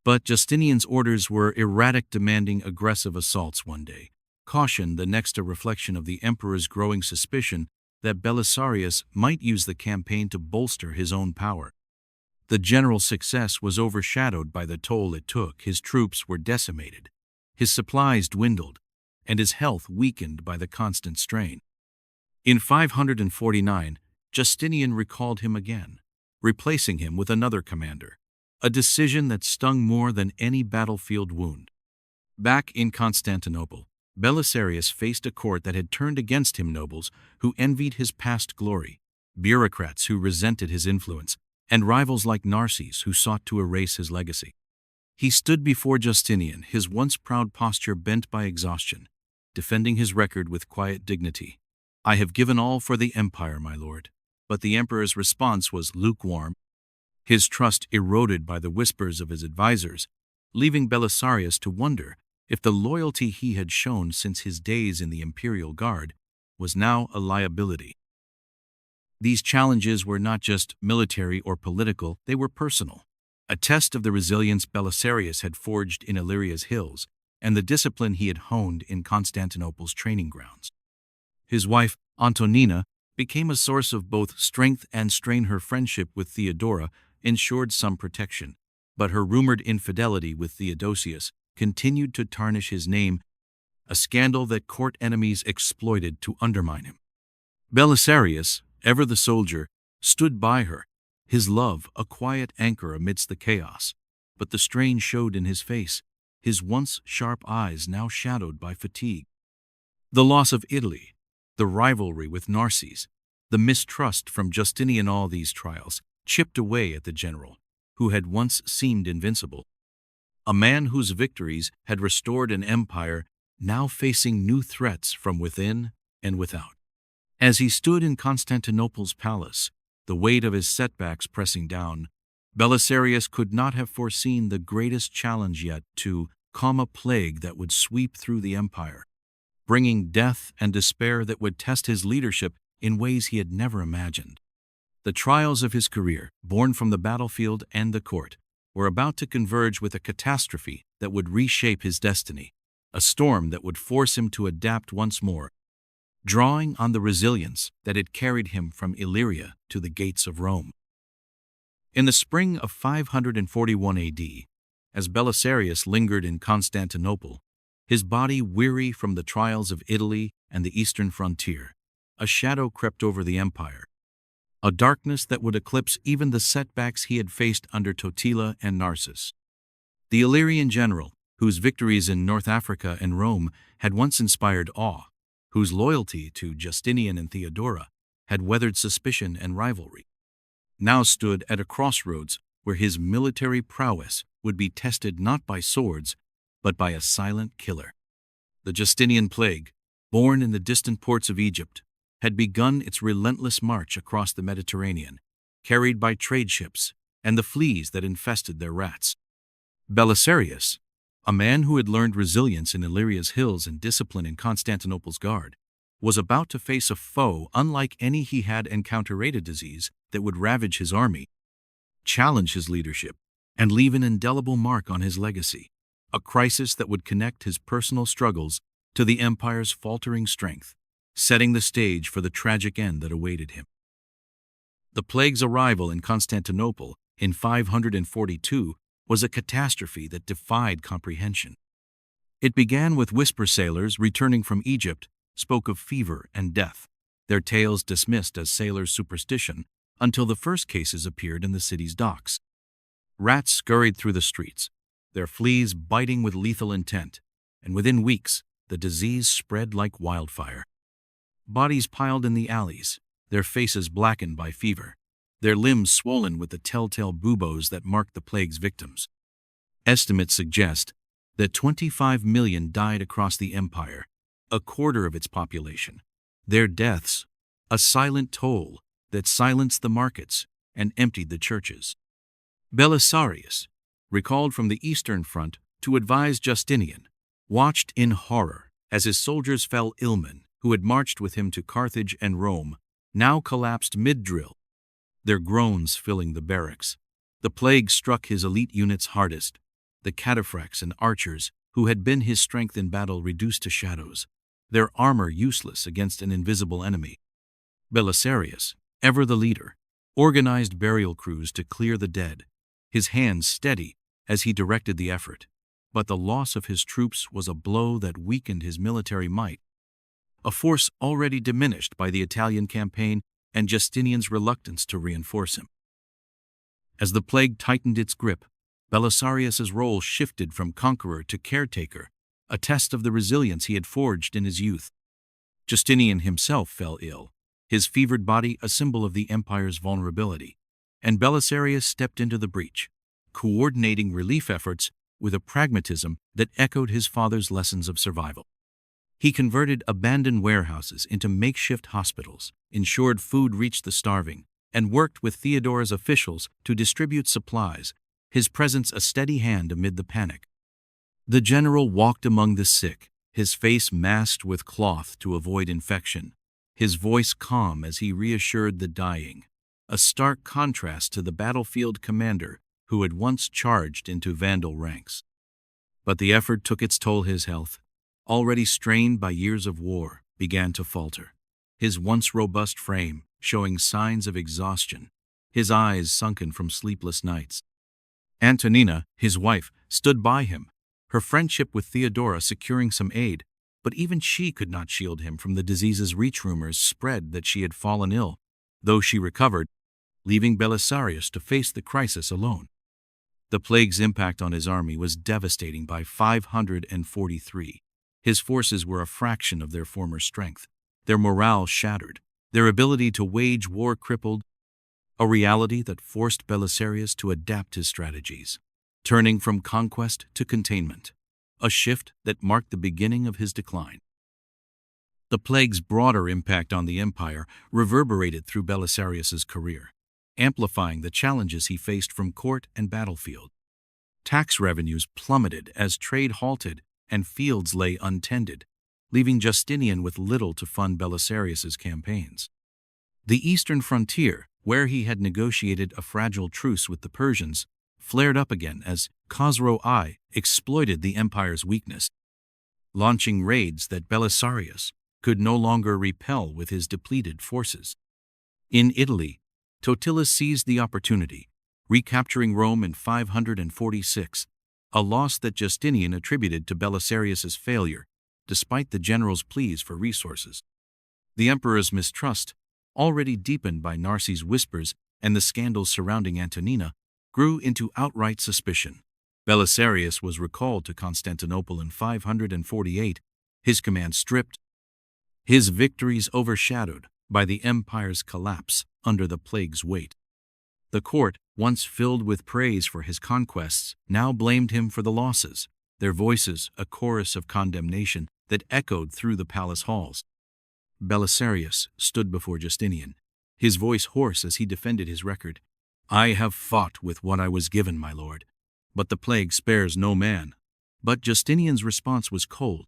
But Justinian's orders were erratic, demanding aggressive assaults one day. Caution the next, a reflection of the emperor's growing suspicion that Belisarius might use the campaign to bolster his own power. The general success was overshadowed by the toll it took. His troops were decimated, his supplies dwindled, and his health weakened by the constant strain. In 549, Justinian recalled him again, replacing him with another commander, a decision that stung more than any battlefield wound. Back in Constantinople, Belisarius faced a court that had turned against him, nobles who envied his past glory, bureaucrats who resented his influence, and rivals like Narses who sought to erase his legacy. He stood before Justinian, his once proud posture bent by exhaustion, defending his record with quiet dignity. "I have given all for the empire, my lord." But the emperor's response was lukewarm, his trust eroded by the whispers of his advisors, leaving Belisarius to wonder if the loyalty he had shown since his days in the imperial guard was now a liability. These challenges were not just military or political, they were personal, a test of the resilience Belisarius had forged in Illyria's hills and the discipline he had honed in Constantinople's training grounds. His wife, Antonina, became a source of both strength and strain. Her friendship with Theodora ensured some protection, but her rumored infidelity with Theodosius continued to tarnish his name, a scandal that court enemies exploited to undermine him. Belisarius, ever the soldier, stood by her, his love a quiet anchor amidst the chaos, but the strain showed in his face, his once sharp eyes now shadowed by fatigue. The loss of Italy, the rivalry with Narses, the mistrust from Justinian, all these trials chipped away at the general, who had once seemed invincible. A man whose victories had restored an empire now facing new threats from within and without. As he stood in Constantinople's palace, the weight of his setbacks pressing down, Belisarius could not have foreseen the greatest challenge yet: to calm a plague that would sweep through the empire, bringing death and despair that would test his leadership in ways he had never imagined. The trials of his career, born from the battlefield and the court, were about to converge with a catastrophe that would reshape his destiny, a storm that would force him to adapt once more, drawing on the resilience that had carried him from Illyria to the gates of Rome. In the spring of 541 AD, as Belisarius lingered in Constantinople, his body weary from the trials of Italy and the eastern frontier, a shadow crept over the empire, a darkness that would eclipse even the setbacks he had faced under Totila and Narses. The Illyrian general, whose victories in North Africa and Rome had once inspired awe, whose loyalty to Justinian and Theodora had weathered suspicion and rivalry, now stood at a crossroads where his military prowess would be tested not by swords, but by a silent killer. The Justinian Plague, born in the distant ports of Egypt, had begun its relentless march across the Mediterranean, carried by trade ships and the fleas that infested their rats. Belisarius, a man who had learned resilience in Illyria's hills and discipline in Constantinople's guard, was about to face a foe unlike any he had encountered: a disease that would ravage his army, challenge his leadership, and leave an indelible mark on his legacy, a crisis that would connect his personal struggles to the empire's faltering strength, setting the stage for the tragic end that awaited him. The plague's arrival in Constantinople in 542 was a catastrophe that defied comprehension. It began with whisper sailors returning from Egypt spoke of fever and death, their tales dismissed as sailors' superstition until the first cases appeared in the city's docks. Rats scurried through the streets, their fleas biting with lethal intent, and within weeks the disease spread like wildfire. Bodies piled in the alleys, their faces blackened by fever, their limbs swollen with the telltale buboes that marked the plague's victims. Estimates suggest that 25 million died across the empire, a quarter of its population. Their deaths, a silent toll that silenced the markets and emptied the churches. Belisarius, recalled from the Eastern Front to advise Justinian, watched in horror as his soldiers fell illmen who had marched with him to Carthage and Rome, now collapsed mid-drill, their groans filling the barracks. The plague struck his elite units hardest, the cataphracts and archers who had been his strength in battle reduced to shadows, their armor useless against an invisible enemy. Belisarius, ever the leader, organized burial crews to clear the dead, his hands steady as he directed the effort. But the loss of his troops was a blow that weakened his military might, a force already diminished by the Italian campaign and Justinian's reluctance to reinforce him. As the plague tightened its grip, Belisarius's role shifted from conqueror to caretaker, a test of the resilience he had forged in his youth. Justinian himself fell ill, his fevered body a symbol of the empire's vulnerability, and Belisarius stepped into the breach, coordinating relief efforts with a pragmatism that echoed his father's lessons of survival. He converted abandoned warehouses into makeshift hospitals, ensured food reached the starving, and worked with Theodora's officials to distribute supplies, his presence a steady hand amid the panic. The general walked among the sick, his face masked with cloth to avoid infection, his voice calm as he reassured the dying, a stark contrast to the battlefield commander who had once charged into Vandal ranks. But the effort took its toll. His health, already strained by years of war, began to falter, his once robust frame showing signs of exhaustion, his eyes sunken from sleepless nights. Antonina, his wife, stood by him, her friendship with Theodora securing some aid, but even she could not shield him from the disease's reach. Rumors spread that she had fallen ill, though she recovered, leaving Belisarius to face the crisis alone. The plague's impact on his army was devastating. By 543, his forces were a fraction of their former strength, their morale shattered, their ability to wage war crippled, a reality that forced Belisarius to adapt his strategies, turning from conquest to containment, a shift that marked the beginning of his decline. The plague's broader impact on the empire reverberated through Belisarius's career, amplifying the challenges he faced from court and battlefield. Tax revenues plummeted as trade halted and fields lay untended, leaving Justinian with little to fund Belisarius's campaigns. The eastern frontier, where he had negotiated a fragile truce with the Persians, flared up again as Khosrow I exploited the empire's weakness, launching raids that Belisarius could no longer repel with his depleted forces. In Italy, Totila seized the opportunity, recapturing Rome in 546, a loss that Justinian attributed to Belisarius's failure, despite the general's pleas for resources. The emperor's mistrust, already deepened by Narses' whispers and the scandals surrounding Antonina, grew into outright suspicion. Belisarius was recalled to Constantinople in 548, his command stripped, his victories overshadowed by the empire's collapse under the plague's weight. The court, once filled with praise for his conquests, now blamed him for the losses, their voices a chorus of condemnation that echoed through the palace halls. Belisarius stood before Justinian, his voice hoarse as he defended his record. "I have fought with what I was given, my lord, but the plague spares no man." But Justinian's response was cold,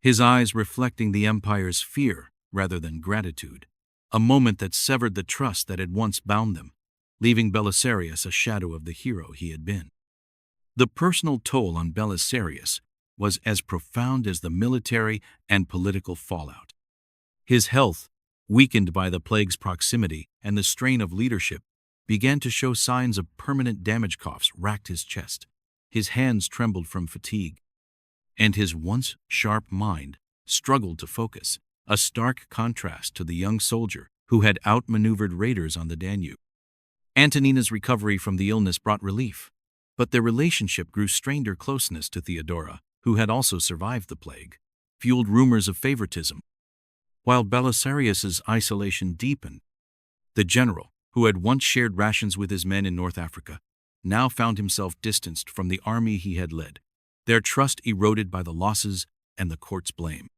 his eyes reflecting the empire's fear rather than gratitude, a moment that severed the trust that had once bound them, leaving Belisarius a shadow of the hero he had been. The personal toll on Belisarius was as profound as the military and political fallout. His health, weakened by the plague's proximity and the strain of leadership, began to show signs of permanent damage. Coughs racked his chest. His hands trembled from fatigue, and his once sharp mind struggled to focus, a stark contrast to the young soldier who had outmaneuvered raiders on the Danube. Antonina's recovery from the illness brought relief, but their relationship grew strained. Her closeness to Theodora, who had also survived the plague, fueled rumors of favoritism, while Belisarius's isolation deepened. The general, who had once shared rations with his men in North Africa, now found himself distanced from the army he had led, their trust eroded by the losses and the court's blame.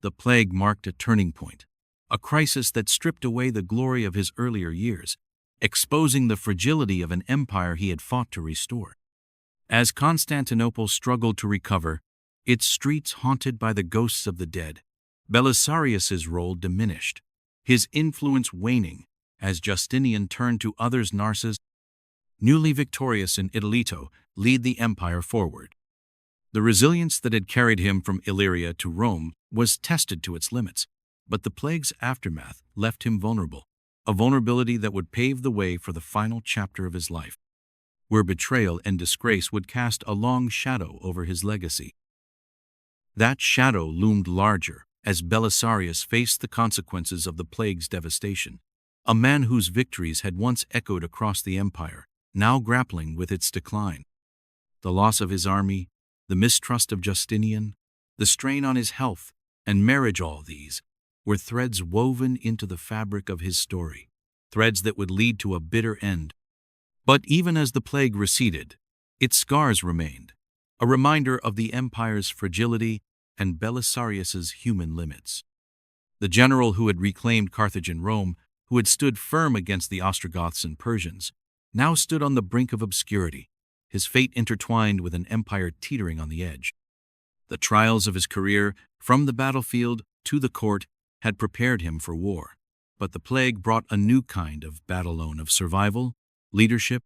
The plague marked a turning point, a crisis that stripped away the glory of his earlier years, exposing the fragility of an empire he had fought to restore. As Constantinople struggled to recover, its streets haunted by the ghosts of the dead, Belisarius's role diminished, his influence waning as Justinian turned to others. Narses, newly victorious in Italy, to lead the empire forward. The resilience that had carried him from Illyria to Rome was tested to its limits, but the plague's aftermath left him vulnerable, a vulnerability that would pave the way for the final chapter of his life, where betrayal and disgrace would cast a long shadow over his legacy. That shadow loomed larger as Belisarius faced the consequences of the plague's devastation, a man whose victories had once echoed across the empire, now grappling with its decline. The loss of his army, the mistrust of Justinian, the strain on his health and marriage, all these were threads woven into the fabric of his story, threads that would lead to a bitter end. But even as the plague receded, its scars remained, a reminder of the empire's fragility and Belisarius's human limits. The general who had reclaimed Carthage and Rome, who had stood firm against the Ostrogoths and Persians, now stood on the brink of obscurity, his fate intertwined with an empire teetering on the edge. The trials of his career, from the battlefield to the court, had prepared him for war, but the plague brought a new kind of battle, of survival, leadership,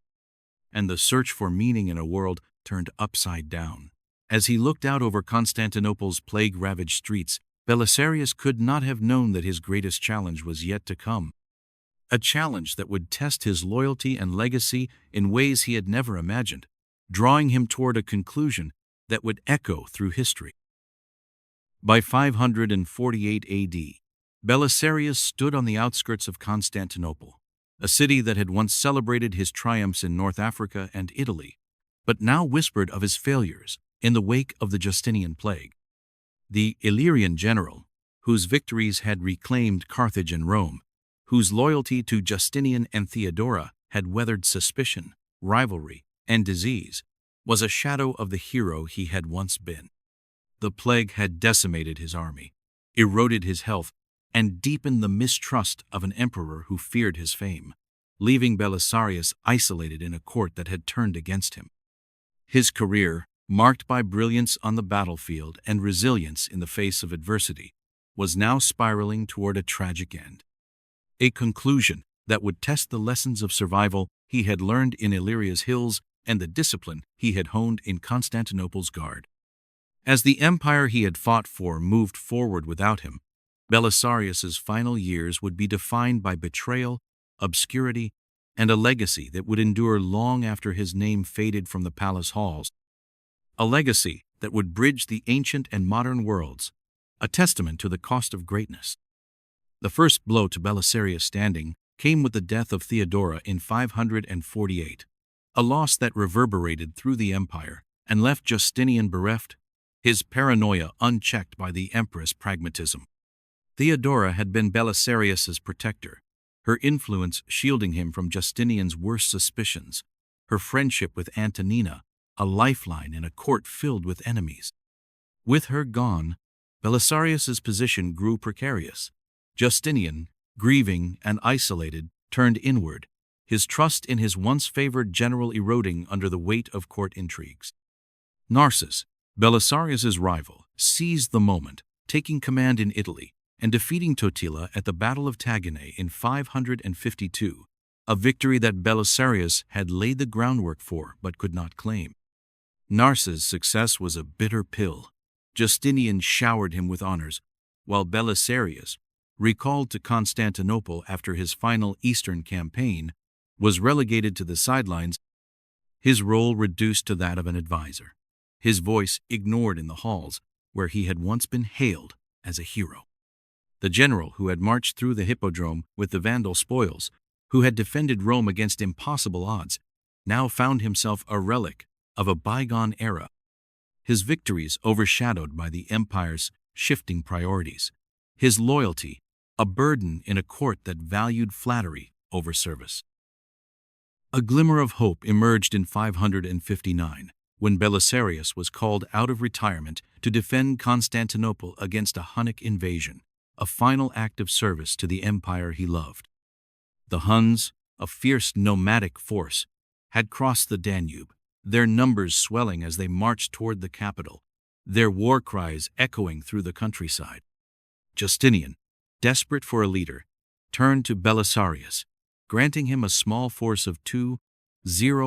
and the search for meaning in a world turned upside down. As he looked out over Constantinople's plague-ravaged streets, Belisarius could not have known that his greatest challenge was yet to come, a challenge that would test his loyalty and legacy in ways he had never imagined, drawing him toward a conclusion that would echo through history. By 548 AD, Belisarius stood on the outskirts of Constantinople, a city that had once celebrated his triumphs in North Africa and Italy, but now whispered of his failures in the wake of the Justinian Plague. The Illyrian general, whose victories had reclaimed Carthage and Rome, whose loyalty to Justinian and Theodora had weathered suspicion, rivalry, and disease, was a shadow of the hero he had once been. The plague had decimated his army, eroded his health, and deepened the mistrust of an emperor who feared his fame, leaving Belisarius isolated in a court that had turned against him. His career, marked by brilliance on the battlefield and resilience in the face of adversity, was now spiraling toward a tragic end. A conclusion that would test the lessons of survival he had learned in Illyria's hills and the discipline he had honed in Constantinople's guard. As the empire he had fought for moved forward without him, Belisarius's final years would be defined by betrayal, obscurity, and a legacy that would endure long after his name faded from the palace halls. A legacy that would bridge the ancient and modern worlds, a testament to the cost of greatness. The first blow to Belisarius' standing came with the death of Theodora in 548, a loss that reverberated through the empire and left Justinian bereft, his paranoia unchecked by the empress' pragmatism. Theodora had been Belisarius's protector, her influence shielding him from Justinian's worst suspicions, her friendship with Antonina a lifeline in a court filled with enemies. With her gone, Belisarius's position grew precarious. Justinian, grieving and isolated, turned inward, his trust in his once favored general eroding under the weight of court intrigues. Narses, Belisarius's rival, seized the moment, taking command in Italy and defeating Totila at the Battle of Taginae in 552, a victory that Belisarius had laid the groundwork for but could not claim. Narses' success was a bitter pill. Justinian showered him with honors, while Belisarius, recalled to Constantinople after his final eastern campaign, was relegated to the sidelines, his role reduced to that of an advisor, his voice ignored in the halls where he had once been hailed as a hero. The general who had marched through the hippodrome with the Vandal spoils, who had defended Rome against impossible odds, now found himself a relic of a bygone era, his victories overshadowed by the empire's shifting priorities, his loyalty a burden in a court that valued flattery over service. A glimmer of hope emerged in 559, when Belisarius was called out of retirement to defend Constantinople against a Hunnic invasion, a final act of service to the empire he loved. The Huns, a fierce nomadic force, had crossed the Danube, their numbers swelling as they marched toward the capital, their war cries echoing through the countryside. Justinian, desperate for a leader, turned to Belisarius, granting him a small force of 20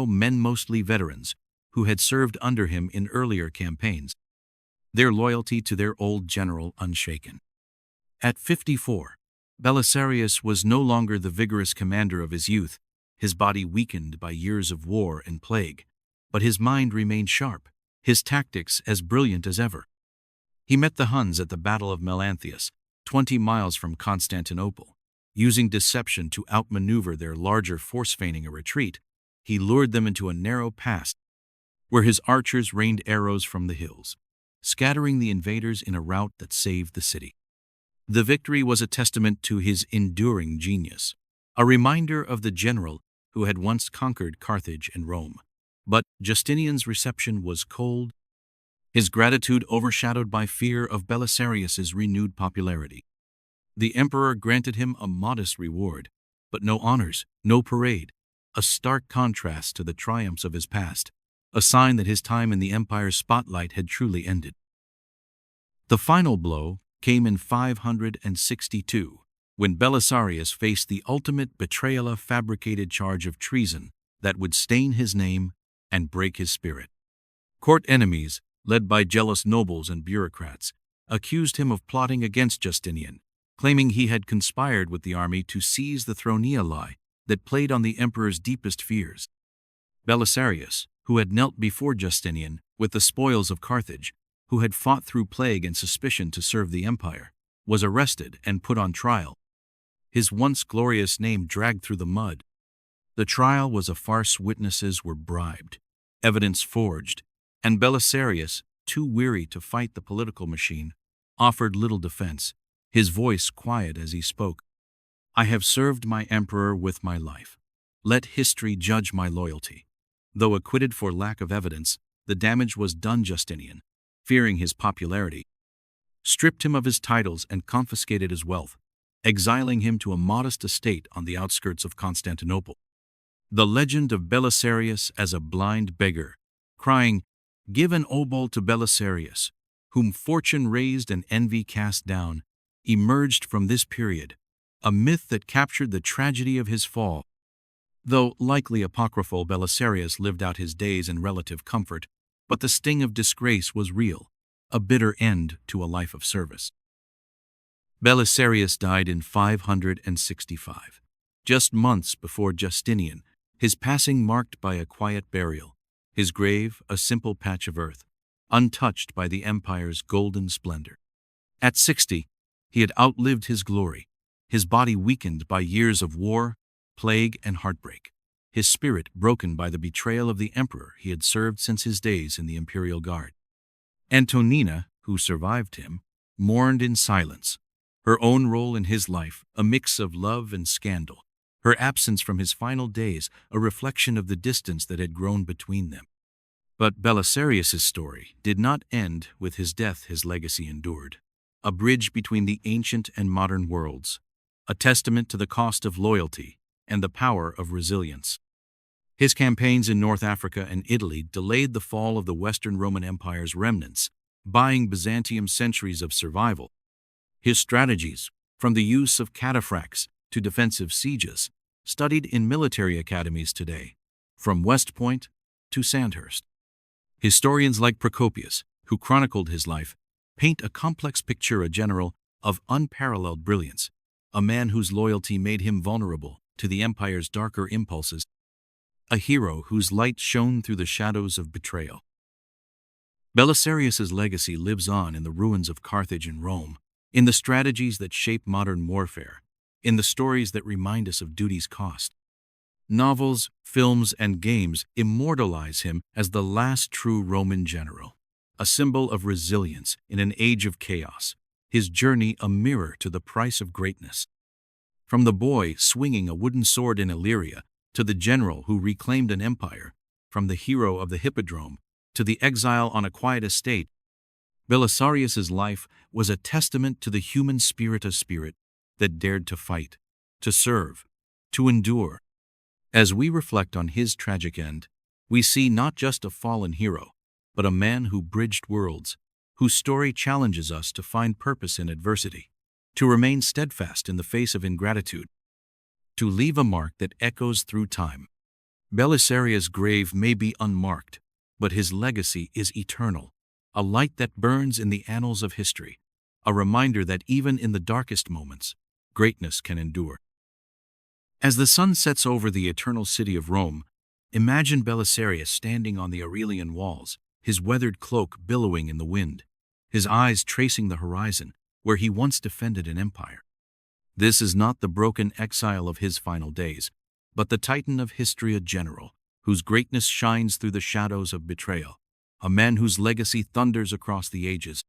men, mostly veterans, who had served under him in earlier campaigns, their loyalty to their old general unshaken. At 54, Belisarius was no longer the vigorous commander of his youth, his body weakened by years of war and plague, but his mind remained sharp, his tactics as brilliant as ever. He met the Huns at the Battle of Melanthius, 20 miles from Constantinople. Using deception to outmaneuver their larger force, feigning a retreat, he lured them into a narrow pass where his archers rained arrows from the hills, scattering the invaders in a rout that saved the city. The victory was a testament to his enduring genius, a reminder of the general who had once conquered Carthage and Rome. But Justinian's reception was cold, his gratitude overshadowed by fear of Belisarius's renewed popularity. The emperor granted him a modest reward, but no honors, no parade, a stark contrast to the triumphs of his past, a sign that his time in the empire's spotlight had truly ended. The final blow came in 562, when Belisarius faced the ultimate betrayal, a fabricated charge of treason that would stain his name and break his spirit. Court enemies, led by jealous nobles and bureaucrats, accused him of plotting against Justinian, claiming he had conspired with the army to seize the throne, a lie that played on the emperor's deepest fears. Belisarius, who had knelt before Justinian with the spoils of Carthage, who had fought through plague and suspicion to serve the empire, was arrested and put on trial, his once glorious name dragged through the mud. The trial was a farce, witnesses were bribed, evidence forged, and Belisarius, too weary to fight the political machine, offered little defense, his voice quiet as he spoke. "I have served my emperor with my life. Let history judge my loyalty." Though acquitted for lack of evidence, the damage was done. Justinian, fearing his popularity, stripped him of his titles and confiscated his wealth, exiling him to a modest estate on the outskirts of Constantinople. The legend of Belisarius as a blind beggar, crying, "Give an obol to Belisarius, whom fortune raised and envy cast down," emerged from this period, a myth that captured the tragedy of his fall. Though likely apocryphal, Belisarius lived out his days in relative comfort, but the sting of disgrace was real, a bitter end to a life of service. Belisarius died in 565, just months before Justinian, his passing marked by a quiet burial, his grave a simple patch of earth, untouched by the empire's golden splendor. At 60, he had outlived his glory, his body weakened by years of war, plague, and heartbreak, his spirit broken by the betrayal of the emperor he had served since his days in the imperial guard. Antonina, who survived him, mourned in silence, her own role in his life a mix of love and scandal, her absence from his final days a reflection of the distance that had grown between them. But Belisarius's story did not end with his death. His legacy endured, a bridge between the ancient and modern worlds, a testament to the cost of loyalty and the power of resilience. His campaigns in North Africa and Italy delayed the fall of the Western Roman Empire's remnants, buying Byzantium centuries of survival. His strategies, from the use of cataphracts to defensive sieges, studied in military academies today, from West Point to Sandhurst. Historians like Procopius, who chronicled his life, paint a complex picture: a general of unparalleled brilliance, a man whose loyalty made him vulnerable to the empire's darker impulses, a hero whose light shone through the shadows of betrayal. Belisarius's legacy lives on in the ruins of Carthage and Rome, in the strategies that shape modern warfare, in the stories that remind us of duty's cost. Novels, films, and games immortalize him as the last true Roman general, a symbol of resilience in an age of chaos, his journey a mirror to the price of greatness. From the boy swinging a wooden sword in Illyria to the general who reclaimed an empire, from the hero of the hippodrome to the exile on a quiet estate, Belisarius's life was a testament to the human spirit that dared to fight, to serve, to endure. As we reflect on his tragic end, we see not just a fallen hero, but a man who bridged worlds, whose story challenges us to find purpose in adversity, to remain steadfast in the face of ingratitude, to leave a mark that echoes through time. Belisarius' grave may be unmarked, but his legacy is eternal, a light that burns in the annals of history, a reminder that even in the darkest moments, greatness can endure. As the sun sets over the eternal city of Rome, imagine Belisarius standing on the Aurelian walls, his weathered cloak billowing in the wind, his eyes tracing the horizon where he once defended an empire. This is not the broken exile of his final days, but the titan of history, a general whose greatness shines through the shadows of betrayal, a man whose legacy thunders across the ages.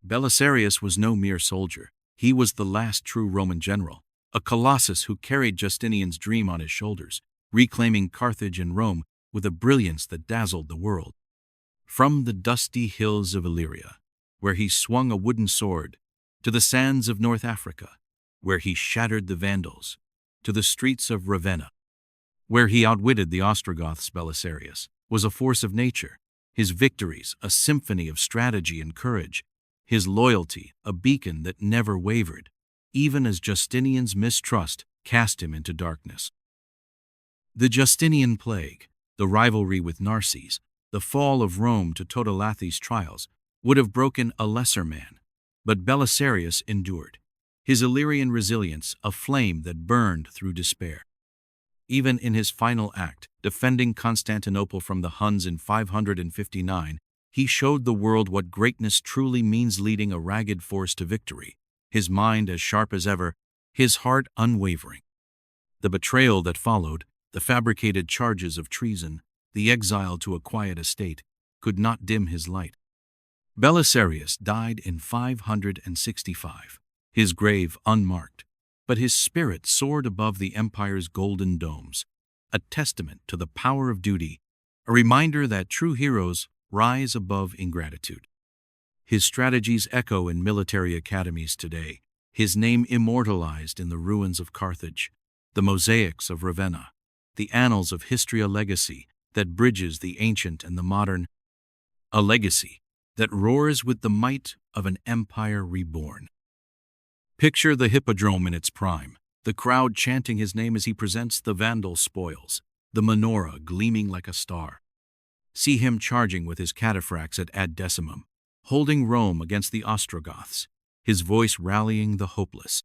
Belisarius was no mere soldier. He was the last true Roman general, a colossus who carried Justinian's dream on his shoulders, reclaiming Carthage and Rome with a brilliance that dazzled the world. From the dusty hills of Illyria, where he swung a wooden sword, to the sands of North Africa, where he shattered the Vandals, to the streets of Ravenna, where he outwitted the Ostrogoths, Belisarius was a force of nature, his victories a symphony of strategy and courage, his loyalty a beacon that never wavered, even as Justinian's mistrust cast him into darkness. The Justinian Plague, the rivalry with Narses, the fall of Rome to Totalathi's trials, would have broken a lesser man, but Belisarius endured, his Illyrian resilience a flame that burned through despair. Even in his final act, defending Constantinople from the Huns in 559, he showed the world what greatness truly means, leading a ragged force to victory, his mind as sharp as ever, his heart unwavering. The betrayal that followed, the fabricated charges of treason, the exile to a quiet estate, could not dim his light. Belisarius died in 565, his grave unmarked, but his spirit soared above the empire's golden domes, a testament to the power of duty, a reminder that true heroes rise above ingratitude. His strategies echo in military academies today, his name immortalized in the ruins of Carthage, the mosaics of Ravenna, the annals of history, a legacy that bridges the ancient and the modern, a legacy that roars with the might of an empire reborn. Picture the hippodrome in its prime, the crowd chanting his name as he presents the Vandal spoils, the menorah gleaming like a star. See him charging with his cataphracts at Ad Decimum, holding Rome against the Ostrogoths, his voice rallying the hopeless.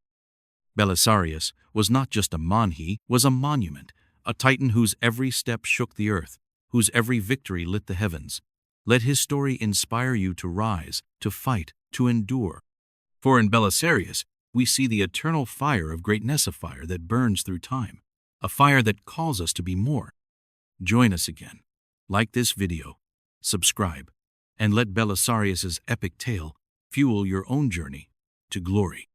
Belisarius was not just a man, he was a monument, a titan whose every step shook the earth, whose every victory lit the heavens. Let his story inspire you to rise, to fight, to endure. For in Belisarius, we see the eternal fire of greatness, a fire that burns through time, a fire that calls us to be more. Join us again. Like this video, subscribe, and let Belisarius's epic tale fuel your own journey to glory.